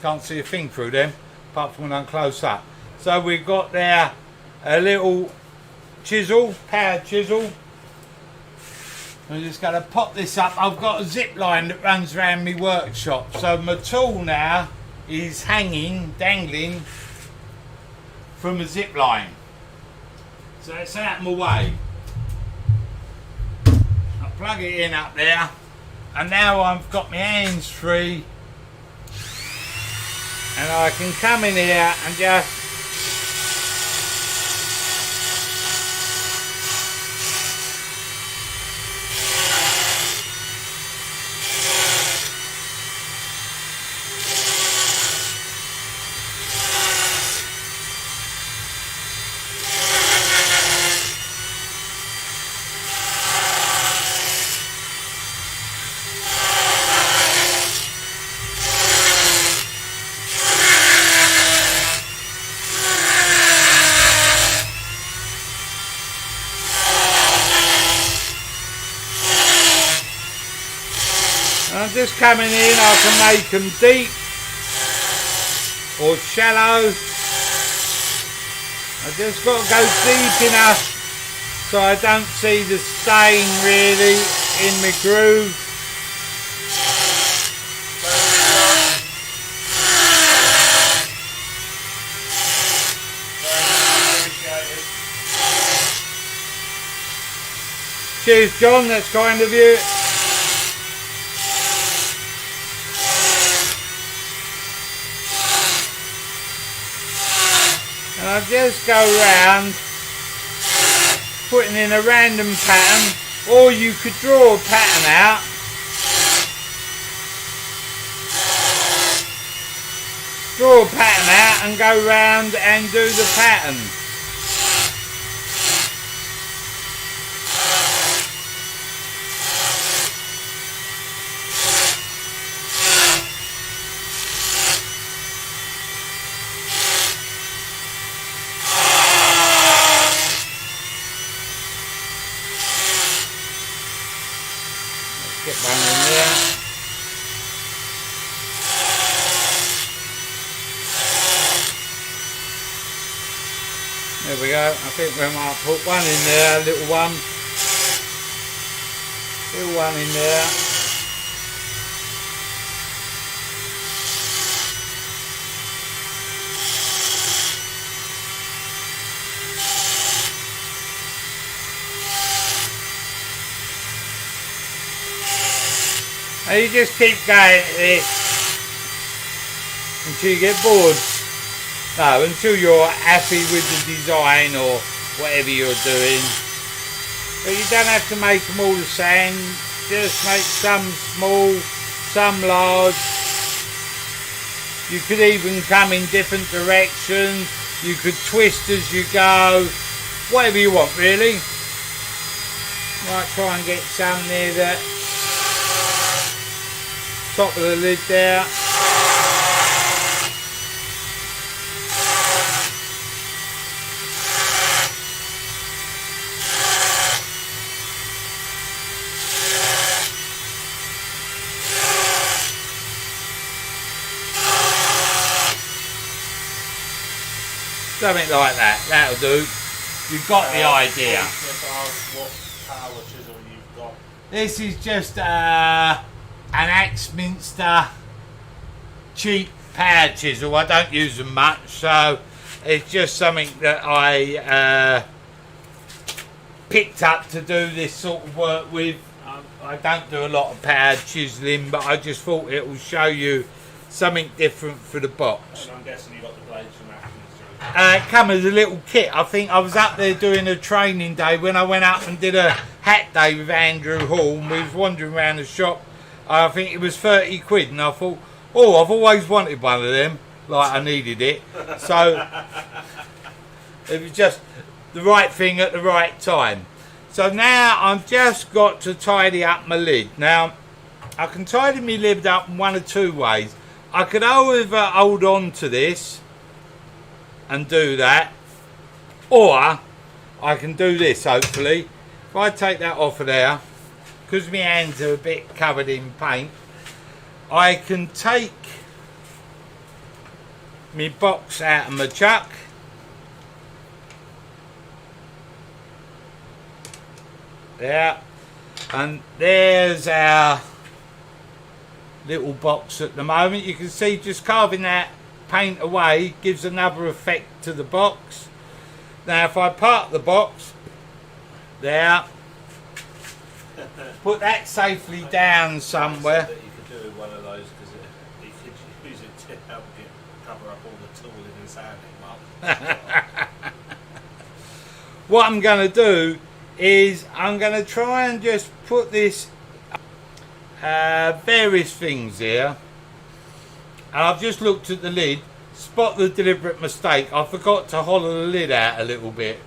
Can't see a thing through them, apart from when I'm close up. So we've got there a little chisel, power chisel. I'm just going to pop this up. I've got a zip line that runs around my workshop. So my tool now is hanging, dangling from a zip line. So it's out of my way. I plug it in up there. And now I've got my hands free. And I can come in here and just I'm just coming in, I can make them deep or shallow. I just got to go deep enough so I don't see the stain really in my groove. Cheers John, that's kind of you. And I just go round putting in a random pattern, or you could draw a pattern out. Draw a pattern out and go round and do the pattern. Get one in there. There we go. I think we might put one in there, a little one. Little one in there. And you just keep going at this. until you get bored. No, until you're happy with the design or whatever you're doing. But you don't have to make them all the same. Just make some small, some large. You could even come in different directions. You could twist as you go. Whatever you want, really. Might try and get some near the top of the lid there. Something like that, that'll do. You've got the idea. What power chisel you've got? This is just an Axminster cheap power chisel. I don't use them much, so it's just something that I picked up to do this sort of work with. I don't do a lot of power chiseling, but I just thought it will show you something different for the box. And I'm guessing you got the blades from Axminster. It come as a little kit. I think I was up there doing a training day when I went up and did a hat day with Andrew Hall, and we was wandering around the shop. I think it was 30 quid, and I thought, oh, I've always wanted one of them, like I needed it. So it was just the right thing at the right time. So now I've just got to tidy up my lid. Now I can tidy my lid up in one of two ways. I could either hold on to this and do that, or I can do this. Hopefully, if I take that off of there, because my hands are a bit covered in paint, I can take my box out of my chuck, there, and there's our little box at the moment. You can see just carving that paint away gives another effect to the box. Now if I park the box there, put that safely down somewhere. That you could do with one of those, because you could use it to help cover up all the tooling and sanding marks. What I'm going to do is I'm going to try and just put this various things here. And I've just looked at the lid, spot the deliberate mistake. I forgot to hollow the lid out a little bit.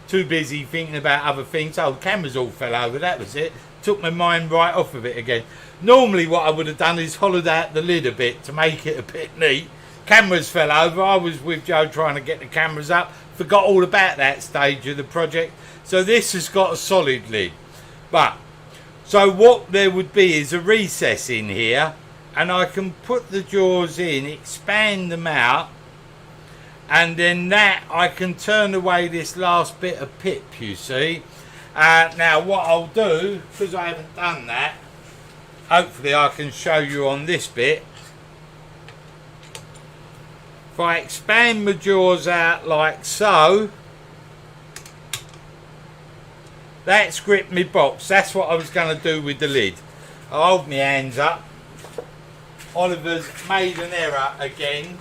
Too busy thinking about other things. Oh, the cameras all fell over, that was it. Took my mind right off of it again. Normally what I would have done is hollowed out the lid a bit to make it a bit neat. Cameras fell over. I was with Joe trying to get the cameras up. Forgot all about that stage of the project. So this has got a solid lid. But, so what there would be is a recess in here. And I can put the jaws in, expand them out, and then that I can turn away this last bit of pip, you see. Now what I'll do, because I haven't done that, hopefully I can show you on this bit. If I expand my jaws out like so, that's gripped my box. That's what I was going to do with the lid. I'll hold my hands up. Oliver's made an error again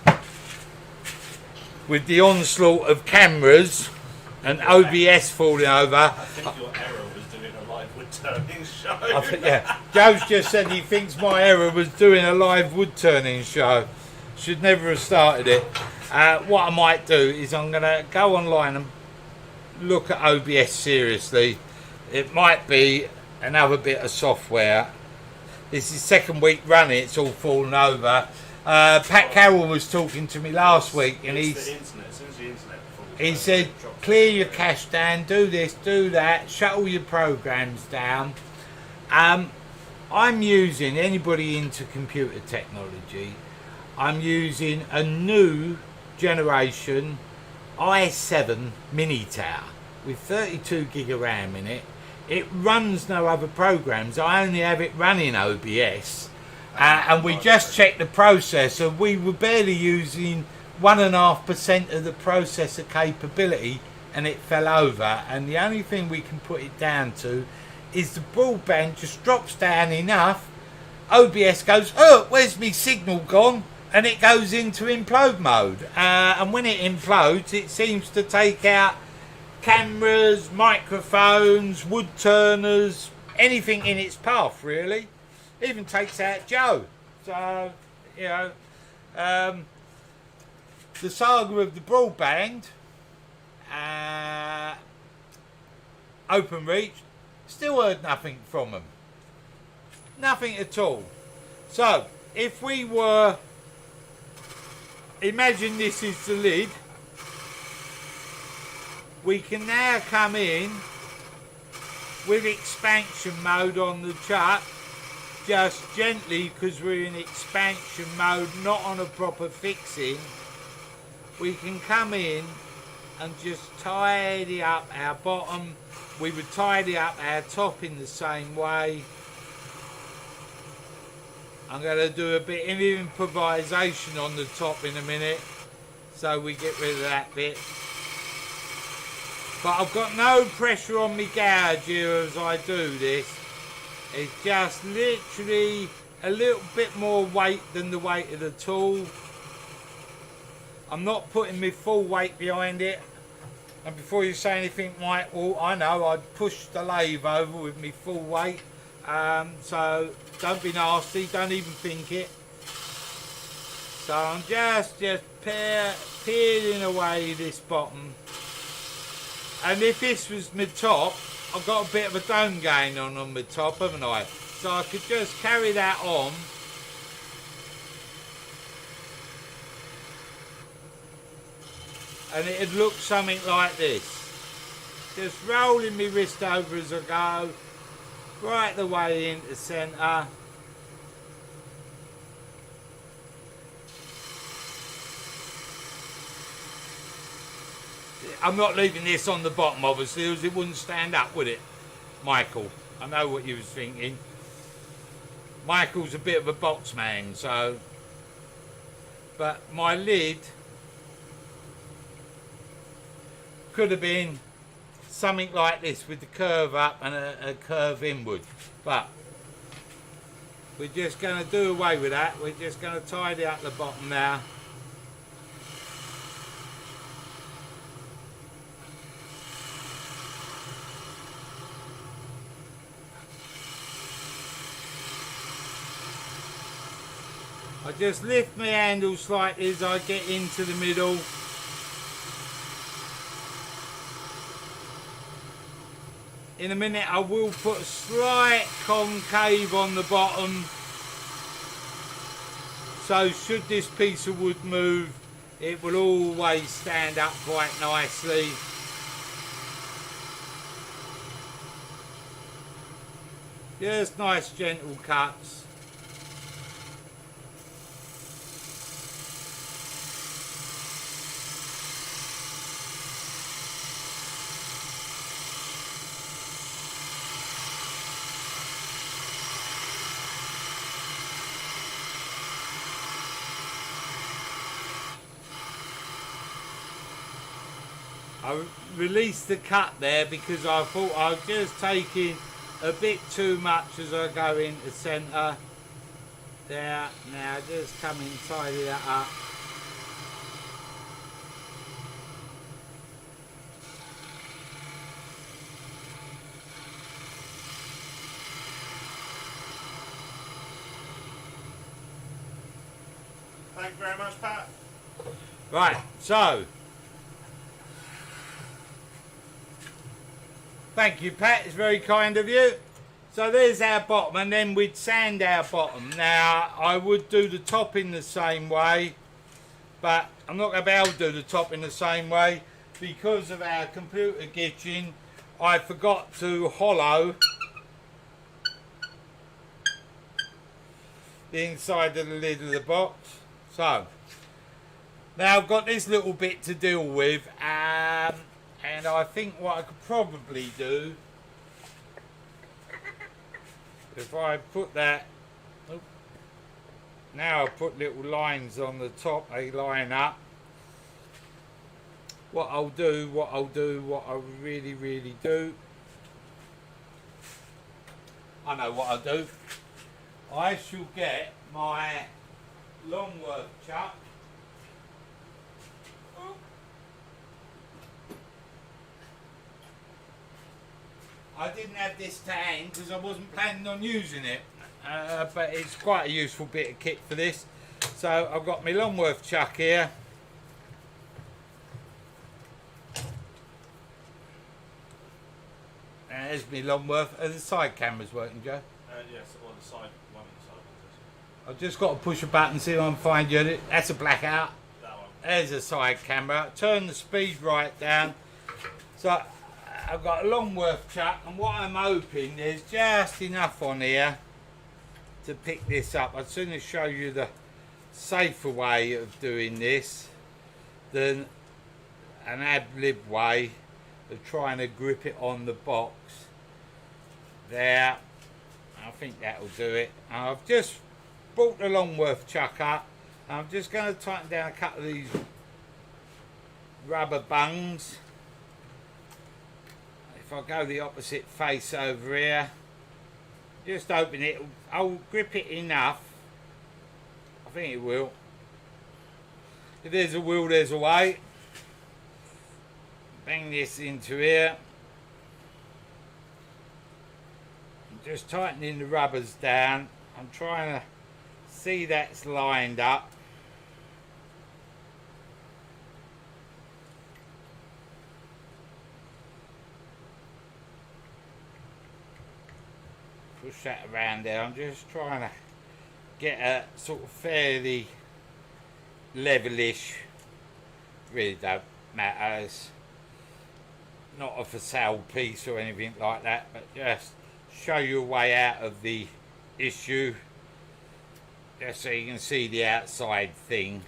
with the onslaught of cameras and OBS falling over. I think your error was doing a live woodturning show. I think, yeah. Joe's just said he thinks my error was doing a live woodturning show. Should never have started it. What I might do is I'm going to go online and look at OBS seriously. It might be another bit of software. This is second week running, it's all fallen over. Pat Carroll was talking to me last week, and he said, clear your cache down, do this, do that, shut all your programs down. I'm using, anybody into computer technology, I'm using a new generation i7 mini tower with 32 gig of RAM in it. It runs no other programs. I only have it running OBS. And we just checked the processor. We were barely using 1.5% of the processor capability, and it fell over. And the only thing we can put it down to is the broadband just drops down enough OBS goes, oh, where's me signal gone? And it goes into implode mode. And when it implodes, it seems to take out cameras, microphones, wood turners, anything in its path, really. Even takes out Joe. So, you know, the saga of the broadband, OpenReach, still heard nothing from them. Nothing at all. So, if we were, imagine this is the lid, we can now come in with expansion mode on the chuck, just gently, because we're in expansion mode, not on a proper fixing. We can come in and just tidy up our bottom. We would tidy up our top in the same way. I'm going to do a bit of improvisation on the top in a minute, so we get rid of that bit. But I've got no pressure on my gouge here as I do this. It's just literally a little bit more weight than the weight of the tool. I'm not putting my full weight behind it. And before you say anything, Mike, well, I know I'd push the lathe over with my full weight. So don't be nasty, don't even think it. So I'm just peeling away this bottom. And if this was my top, I've got a bit of a dome going on my top, haven't I? So I could just carry that on. And it'd look something like this. Just rolling my wrist over as I go, right the way into centre. I'm not leaving this on the bottom, obviously, as it wouldn't stand up, would it, Michael? I know what you was thinking. Michael's a bit of a box man, so... But my lid could have been something like this with the curve up and a curve inward. But we're just going to do away with that. We're just going to tidy up the bottom now. I just lift my handle slightly as I get into the middle. In a minute I will put a slight concave on the bottom. So should this piece of wood move, it will always stand up quite nicely. Just nice gentle cuts. I released the cut there because I thought I was just taking a bit too much as I go into centre. There, now just come and tidy that up. Thank you very much, Pat. Right, so... Thank you, Pat, it's very kind of you. So there's our bottom, and then we'd sand our bottom. Now, I would do the top in the same way, but I'm not going to be able to do the top in the same way because of our computer glitching. I forgot to hollow the inside of the lid of the box. So, now I've got this little bit to deal with. And I think what I could probably do, if I put that, now I put little lines on the top, they line up. What I'll do, what I really do, I know what I'll do. I shall get my Longworth chuck. I didn't have this to hand because I wasn't planning on using it, but it's quite a useful bit of kit for this. So I've got my Longworth chuck here. There's my Longworth. Are the side cameras working, Joe? Yes, or the side, one of the side ones. I've just got to push a button, see if I can find you. That's a blackout. That one. There's a side camera. Turn the speed right down. So I've got a Longworth chuck, and what I'm hoping there's just enough on here to pick this up. I'd sooner show you the safer way of doing this than an ad lib way of trying to grip it on the box. There, I think that'll do it. I've just brought the Longworth chuck up. I'm just going to tighten down a couple of these rubber bungs. If I go the opposite face over here, just open it. I'll grip it enough. I think it will. If there's a will, there's a way. Bang this into here. I'm just tightening the rubbers down. I'm trying to see that's lined up. Push that around there. I'm just trying to get a sort of fairly levelish. Really don't matter. It's not a for sale piece or anything like that, but just show you a way out of the issue, just so you can see the outside thing.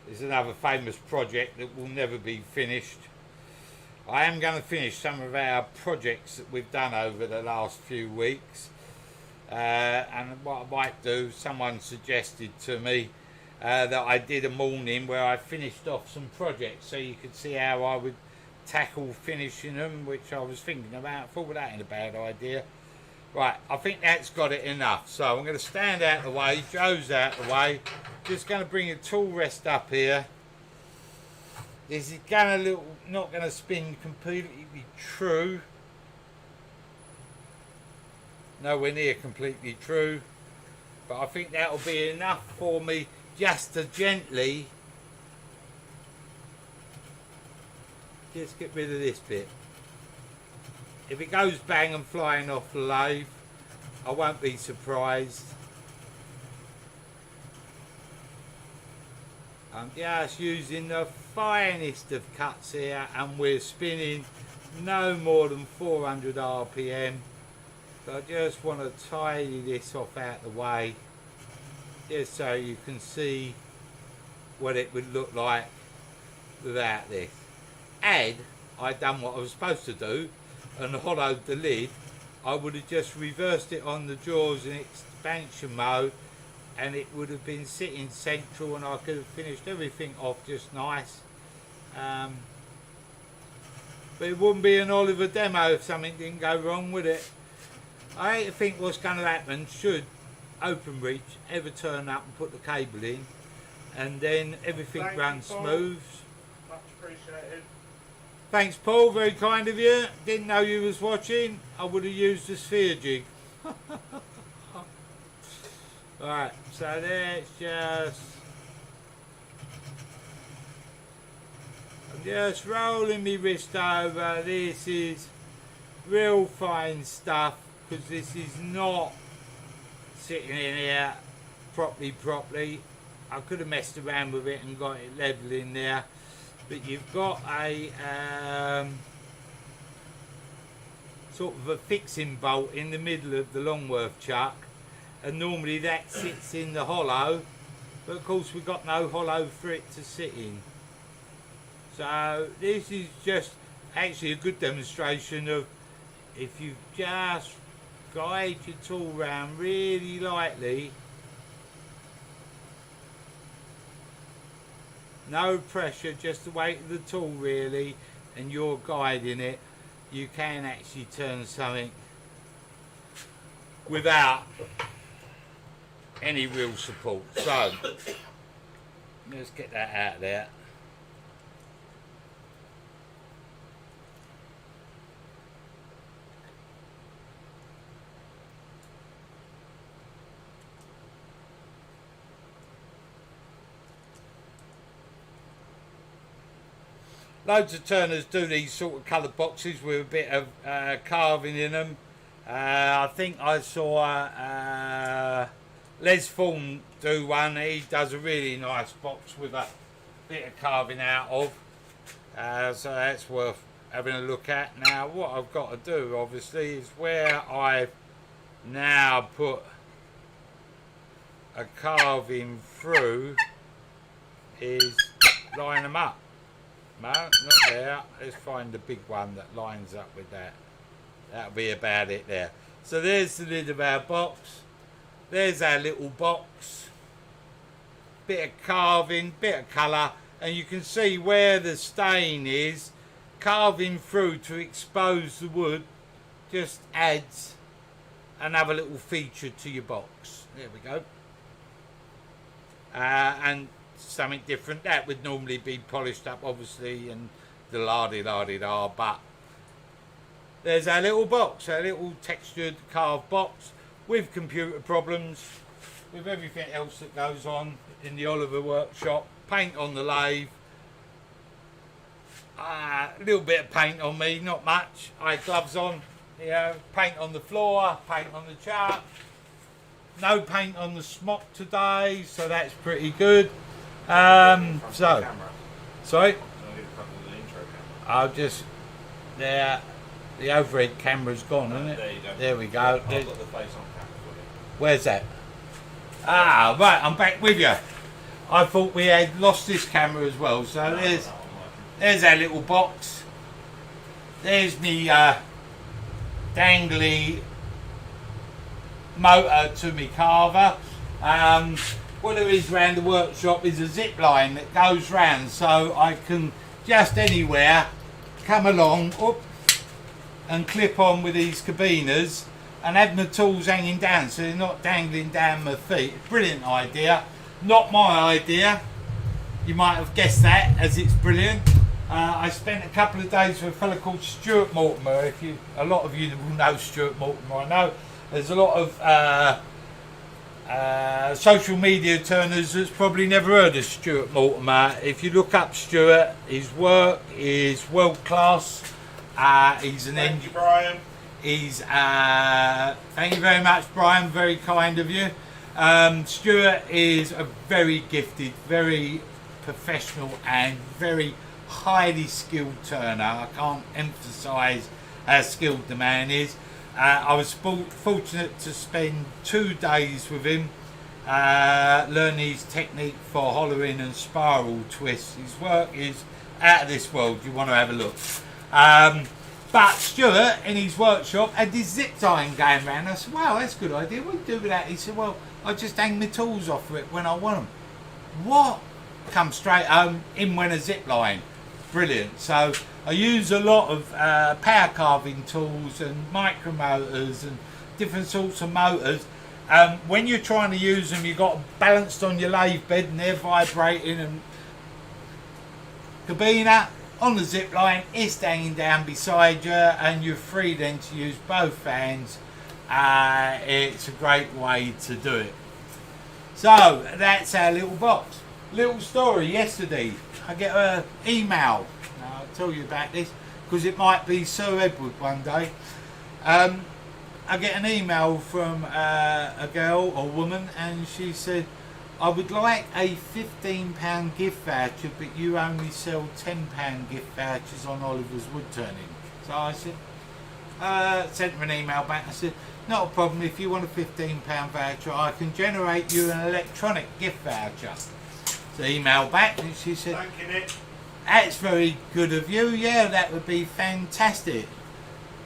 There's another famous project that will never be finished. I am going to finish some of our projects that we've done over the last few weeks, and what I might do, someone suggested to me that I did a morning where I finished off some projects so you could see how I would tackle finishing them, which I was thinking about. Thought that ain't a bad idea. Right, I think that's got it enough, so I'm going to stand out the way. Joe's out the way. Just going to bring a tool rest up here. This is not going to spin completely true. Nowhere near completely true, but I think that'll be enough for me just to gently just get rid of this bit. If it goes bang and flying off the lathe, I won't be surprised. I'm just using the finest of cuts here, and we're spinning no more than 400 RPM. So I just want to tidy this off out the way, just so you can see what it would look like without this. Had I done what I was supposed to do and hollowed the lid, I would have just reversed it on the jaws in expansion mode, and it would have been sitting central, and I could have finished everything off just nice. But it wouldn't be an Oliver demo if something didn't go wrong with it. I hate to think what's going to happen should OpenReach ever turn up and put the cable in, and then everything runs smooth. Much appreciated. Thanks, Paul, very kind of you. Didn't know you was watching. I would have used the sphere jig. Right, so let's I'm just rolling my wrist over. This is real fine stuff, because this is not sitting in here properly. I could have messed around with it and got it level in there, but you've got a sort of a fixing bolt in the middle of the Longworth chuck, and normally that sits in the hollow, but of course we've got no hollow for it to sit in. So this is just actually a good demonstration of, if you just guide your tool round really lightly, no pressure, just the weight of the tool really, and you're guiding it, you can actually turn something without any real support. So let's get that out of there. Loads of turners do these sort of coloured boxes with a bit of carving in them. I think I saw Les Fawn do one. He does a really nice box with a bit of carving out of. So that's worth having a look at. Now what I've got to do obviously is where I've now put a carving through is line them up. No, not there. Let's find the big one that lines up with that. That'll be about it there. So there's the lid of our box. There's our little box. Bit of carving, bit of colour, and you can see where the stain is. Carving through to expose the wood just adds another little feature to your box. There we go. And something different that would normally be polished up obviously and the la-di-da-di-da, but there's our little box, our little textured carved box with computer problems, with everything else that goes on in the Oliver workshop. Paint on the lathe, a little bit of paint on me, not much. I had gloves on, you know, paint on the floor, paint on the chart. No paint on the smock today, so that's pretty good. Sorry? I'll just, there, the overhead camera's gone, isn't it? There you go. There we go. I've got the face on camera for you. Where's that? Ah, right, I'm back with you. I thought we had lost this camera as well, so there's our little box. There's me dangly motor to me carver. What there is around the workshop is a zip line that goes round, so I can just anywhere come along and clip on with these carbinas and have my tools hanging down so they're not dangling down my feet. Brilliant idea. Not my idea. You might have guessed that, as it's brilliant. I spent a couple of days with a fella called Stuart Mortimer. A lot of you will know Stuart Mortimer. I know there's a lot of social media turners that's probably never heard of Stuart Mortimer. If you look up Stuart, his work is world class. He's an Thank you, Brian. He's thank you very much, Brian. Very kind of you. Stuart is a very gifted, very professional, and very highly skilled turner. I can't emphasise how skilled the man is. I was fortunate to spend 2 days with him, learning his technique for hollowing and spiral twists. His work is out of this world. You want to have a look. But Stuart, in his workshop, had this zip tying going around. I said, wow, that's a good idea. What do you do with that? He said, well, I just hang my tools off of it when I want them. What? Come straight home, in went a zip line. Brilliant. So I use a lot of power carving tools and micromotors and different sorts of motors. When you're trying to use them, you've got them balanced on your lathe bed and they're vibrating, and cabina on the zip line is hanging down beside you, and you're free then to use both hands. It's a great way to do it. So that's our little box. Little story yesterday. I get an email. Now, I'll tell you about this because it might be Sir Edward one day. I get an email from a girl or woman, and she said, I would like a £15 gift voucher, but you only sell £10 gift vouchers on Oliver's Woodturning. So I said, sent her an email back. I said, not a problem. If you want a £15 voucher, I can generate you an electronic gift voucher. So email back, and she said, Thank you, Nick. that's very good of you. Yeah, that would be fantastic.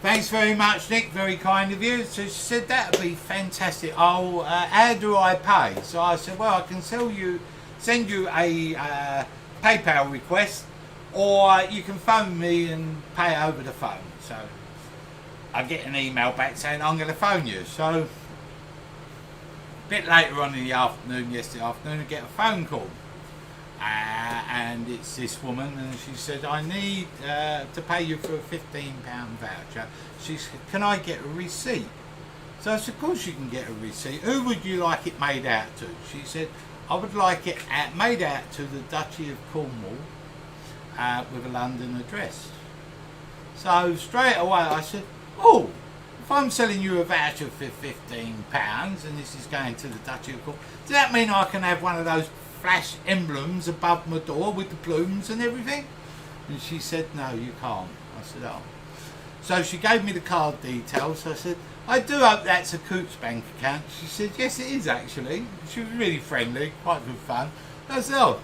Thanks very much, Nick. Very kind of you. So she said, that would be fantastic. Oh, how do I pay? So I said, well, I can send you a PayPal request, or you can phone me and pay over the phone. So I get an email back saying, I'm going to phone you. So bit later on in the afternoon, yesterday afternoon, I get a phone call. And it's this woman, and she said, I need to pay you for a £15 voucher. She said, can I get a receipt? So I said, of course you can get a receipt. Who would you like it made out to? She said, I would like it made out to the Duchy of Cornwall with a London address. So straight away I said, oh, if I'm selling you a voucher for £15 and this is going to the Duchy of Cornwall, does that mean I can have one of those flash emblems above my door with the plumes and everything? And she said, no, you can't. I said, oh. So she gave me the card details. I said, I do hope that's a Coots bank account. She said, yes, it is actually. She was really friendly, quite good fun. I said, oh.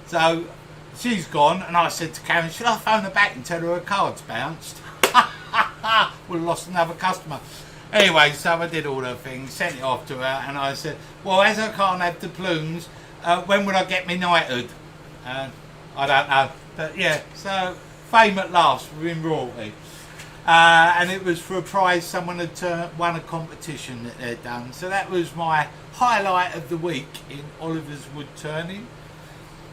So she's gone, and I said to Karen, should I phone her back and tell her card's bounced? Would have lost another customer. Anyway, so I did all the things, sent it off to her, and I said, well, as I can't have the plumes, when would I get me knighthood? I don't know. But yeah, so fame at last within royalty. And it was for a prize someone had won a competition that they'd done. So that was my highlight of the week in Oliver's Woodturning.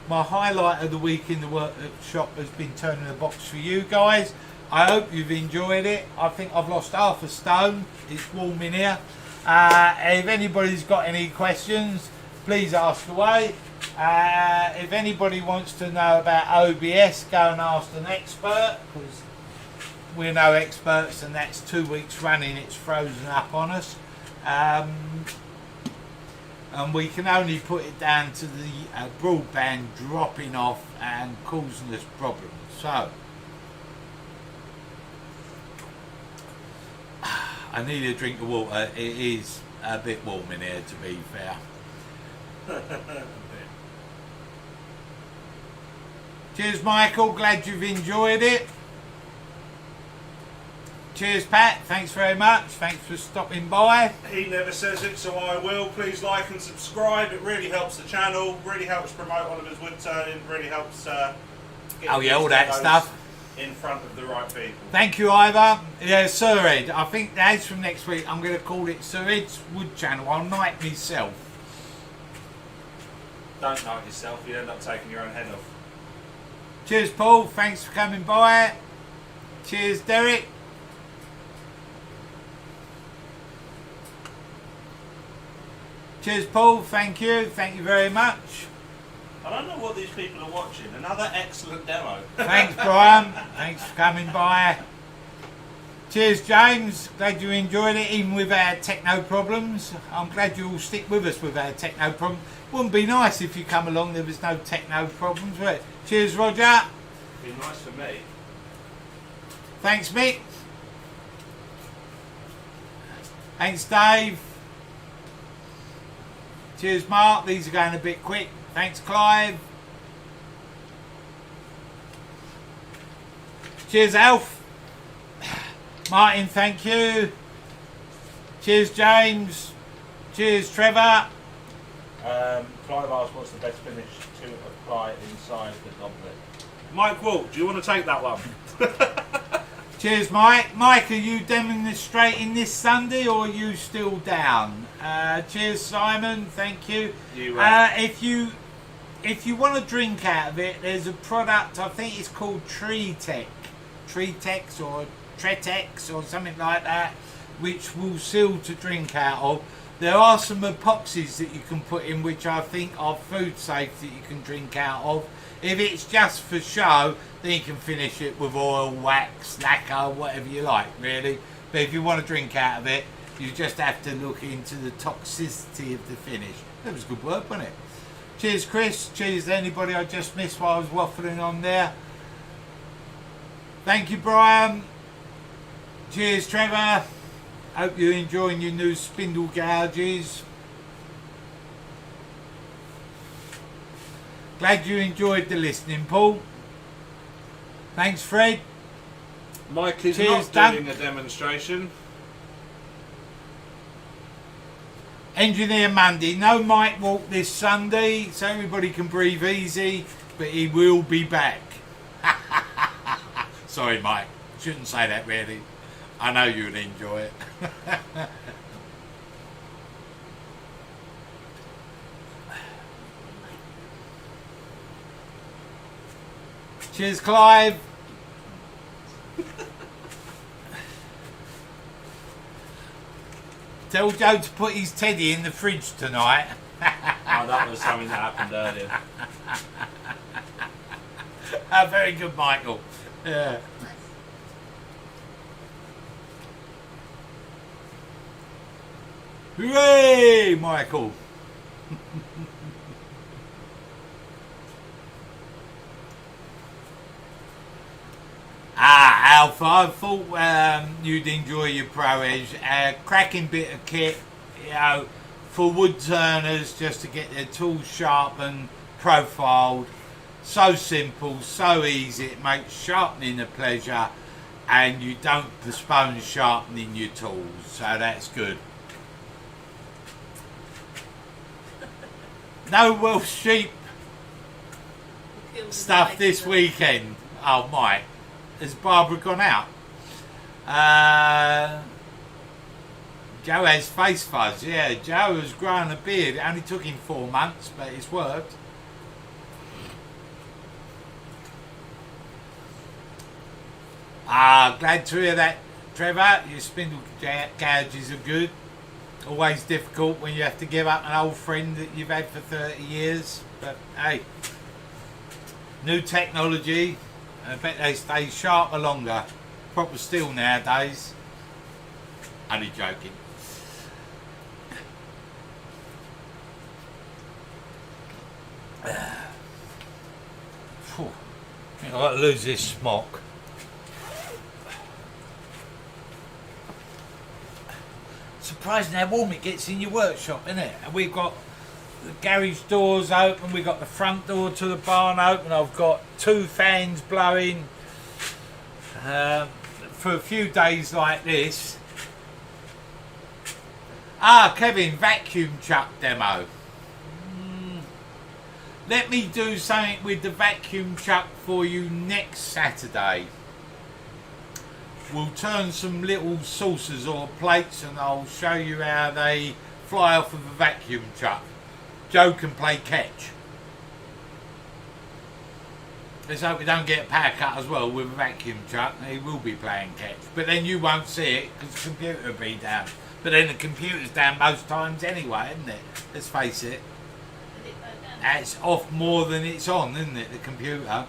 My highlight of the week in the workshop has been turning the box for you guys. I hope you've enjoyed it. I think I've lost half a stone. It's warm in here. If anybody's got any questions, please ask away. If anybody wants to know about OBS, go and ask an expert, because we're no experts and that's 2 weeks running, it's frozen up on us. And we can only put it down to the broadband dropping off and causing us problems. So, I need a drink of water. It is a bit warm in here, to be fair. Cheers, Michael. Glad you've enjoyed it. Cheers, Pat. Thanks very much. Thanks for stopping by. He never says it, so I will. Please like and subscribe. It really helps the channel. Really helps promote Oliver's Woodturning. Really helps get all that stuff in front of the right people. Thank you, Ivor. Yeah, Sir Ed. I think as from next week, I'm going to call it Sir Ed's Wood Channel. I'll knight myself. Don't knight yourself. You'll end up taking your own head off. Cheers, Paul. Thanks for coming by. Cheers, Derek. Cheers, Paul. Thank you. Thank you very much. I don't know what these people are watching. Another excellent demo. Thanks, Brian. Thanks for coming by. Cheers, James. Glad you enjoyed it, even with our techno problems. I'm glad you all stick with us with our techno problems. Wouldn't be nice if you come along there was no techno problems, would it? Cheers, Roger. Be nice for me. Thanks, Mick. Thanks, Dave. Cheers, Mark. These are going a bit quick. Thanks, Clive. Cheers, Alf. Martin, thank you. Cheers, James. Cheers, Trevor. Clive asked what's the best finish to apply inside the goblet. Mike Walt, do you want to take that one? Cheers, Mike. Mike, are you demonstrating this Sunday or are you still down? Cheers, Simon. Thank you. If you want to drink out of it, there's a product, I think it's called Tretex or Tretex or something like that, which will seal to drink out of. There are some epoxies that you can put in which I think are food safe that you can drink out of. If it's just for show, then you can finish it with oil, wax, lacquer, whatever you like, really. But if you want to drink out of it, you just have to look into the toxicity of the finish. That was good work, wasn't it? Cheers, Chris. Cheers to anybody I just missed while I was waffling on there. Thank you, Brian. Cheers, Trevor. Hope you're enjoying your new spindle gouges. Glad you enjoyed the listening, Paul. Thanks, Fred. Mike is Cheers, not doing a demonstration. Engineer Monday. No Mike Walk this Sunday, so everybody can breathe easy, but he will be back. Sorry, Mike. Shouldn't say that, really. I know you'll enjoy it. Cheers, Clive. Tell Joe to put his teddy in the fridge tonight. Oh, that was something that happened earlier. Very good, Michael. Yeah. Hooray, Michael. Alpha, I thought you'd enjoy your Pro Edge. Cracking bit of kit, you know, for wood turners, just to get their tools sharpened, profiled. So simple, so easy. It makes sharpening a pleasure, and you don't postpone sharpening your tools, so that's good. No Welsh sheep stuff this weekend. Oh, Mike. Has Barbara gone out? Joe has face fuzz. Yeah, Joe has grown a beard. It only took him 4 months, but it's worked. Glad to hear that, Trevor. Your spindle gouges are good. Always difficult when you have to give up an old friend that you've had for 30 years. But hey, new technology. I bet they stay sharper longer. Proper steel nowadays. Only joking. I've got to lose this smock. Surprising how warm it gets in your workshop, isn't it? And we've got the garage doors open, we've got the front door to the barn open, I've got 2 fans blowing. For a few days like this. Kevin, vacuum chuck demo. Let me do something with the vacuum chuck for you next Saturday. We'll turn some little saucers or plates and I'll show you how they fly off of a vacuum chuck. Joe can play catch. Let's hope we don't get a power cut as well with a vacuum chuck. He will be playing catch. But then you won't see it because the computer will be down. But then the computer's down most times anyway, isn't it? Let's face it. It's off more than it's on, isn't it, the computer?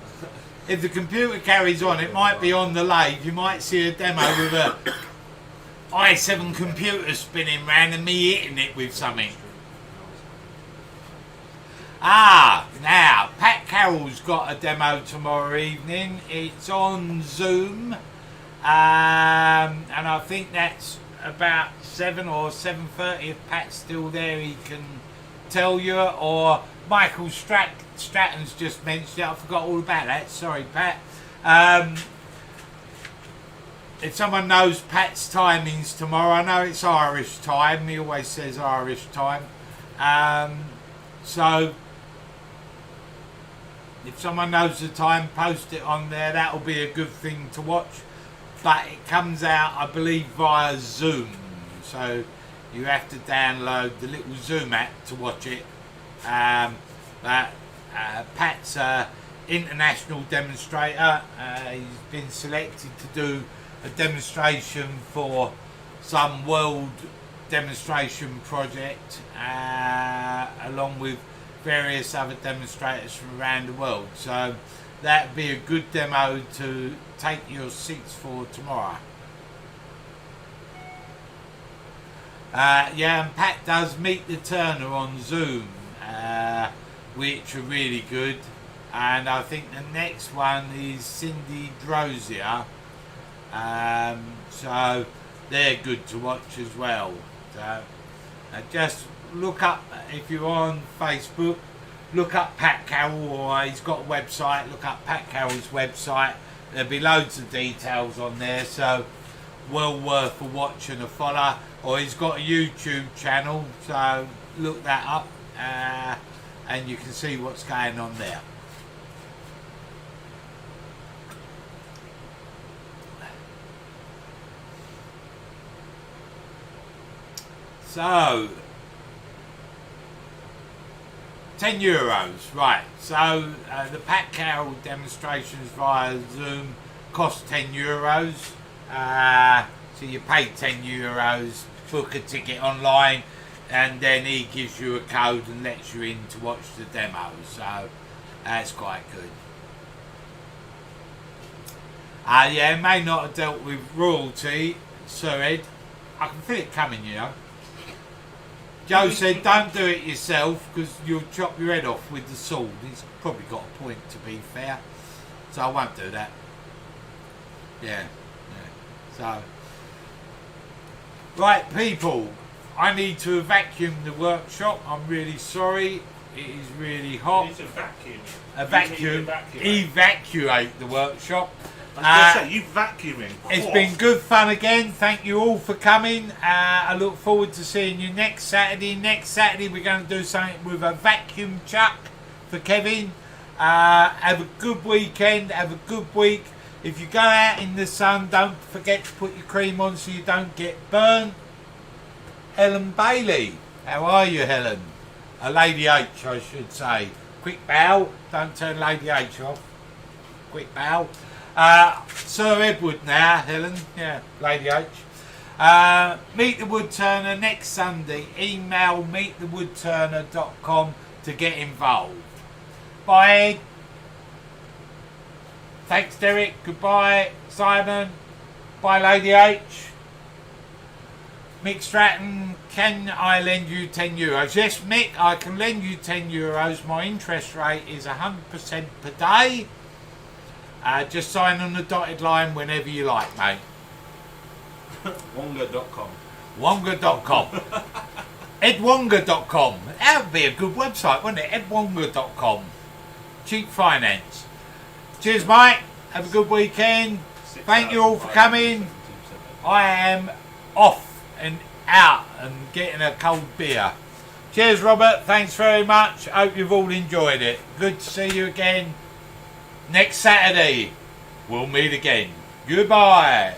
If the computer carries on, it might be on the lathe. You might see a demo with a i7 computer spinning round and me hitting it with something. Now, Pat Carroll's got a demo tomorrow evening. It's on Zoom. And I think that's about 7 or 7:30. If Pat's still there, he can tell you. Or Michael Stratton's just mentioned it. I forgot all about that. Sorry, Pat. If someone knows Pat's timings tomorrow, I know it's Irish time. He always says Irish time. So if someone knows the time, post it on there. That'll be a good thing to watch. But it comes out, I believe, via Zoom. So you have to download the little Zoom app to watch it. Pat's an international demonstrator. He's been selected to do a demonstration for some world demonstration project, along with various other demonstrators from around the world. So that'd be a good demo to take your seats for tomorrow. And Pat does Meet the Turner on Zoom, which are really good. And I think the next one is Cindy Drozier. So they're good to watch as well. So just look up, if you're on Facebook, look up Pat Carroll, or he's got a website, look up Pat Carroll's website. There'll be loads of details on there, so well worth a watch and a follow. Or he's got a YouTube channel, so look that up, and you can see what's going on there. So €10. Right. So the Pat Carroll demonstrations via Zoom cost €10. So you pay €10, book a ticket online, and then he gives you a code and lets you in to watch the demo. So that's quite good. Yeah, it may not have dealt with royalty, Sir Ed. I can feel it coming, you know. Joe said, don't do it yourself because you'll chop your head off with the sword. He's probably got a point, to be fair. So I won't do that. Yeah. So, right, people, I need to vacuum the workshop. I'm really sorry. It is really hot. You need to vacuum. Evacuate the workshop. I was going to say, you vacuuming. It's been good fun again. Thank you all for coming. I look forward to seeing you next Saturday. Next Saturday we're going to do something with a vacuum chuck for Kevin. Have a good weekend. Have a good week. If you go out in the sun, don't forget to put your cream on so you don't get burnt. Helen Bailey. How are you, Helen? Lady H, I should say. Quick bow. Don't turn Lady H off. Quick bow. Sir Edward now, Helen. Yeah, Lady H. Meet the Woodturner next Sunday. Email meetthewoodturner.com to get involved. Bye, Ed. Thanks, Derek. Goodbye, Simon. Bye, Lady H. Mick Stratton, can I lend you €10? Yes, Mick, I can lend you €10. My interest rate is 100% per day. Just sign on the dotted line whenever you like, mate. Wonga.com. Wonga.com. Edwonga.com. That would be a good website, wouldn't it? Edwonga.com. Cheap finance. Cheers, mate. Have a good weekend. Thank you all for coming. I am off and out and getting a cold beer. Cheers, Robert. Thanks very much. Hope you've all enjoyed it. Good to see you again. Next Saturday, we'll meet again. Goodbye.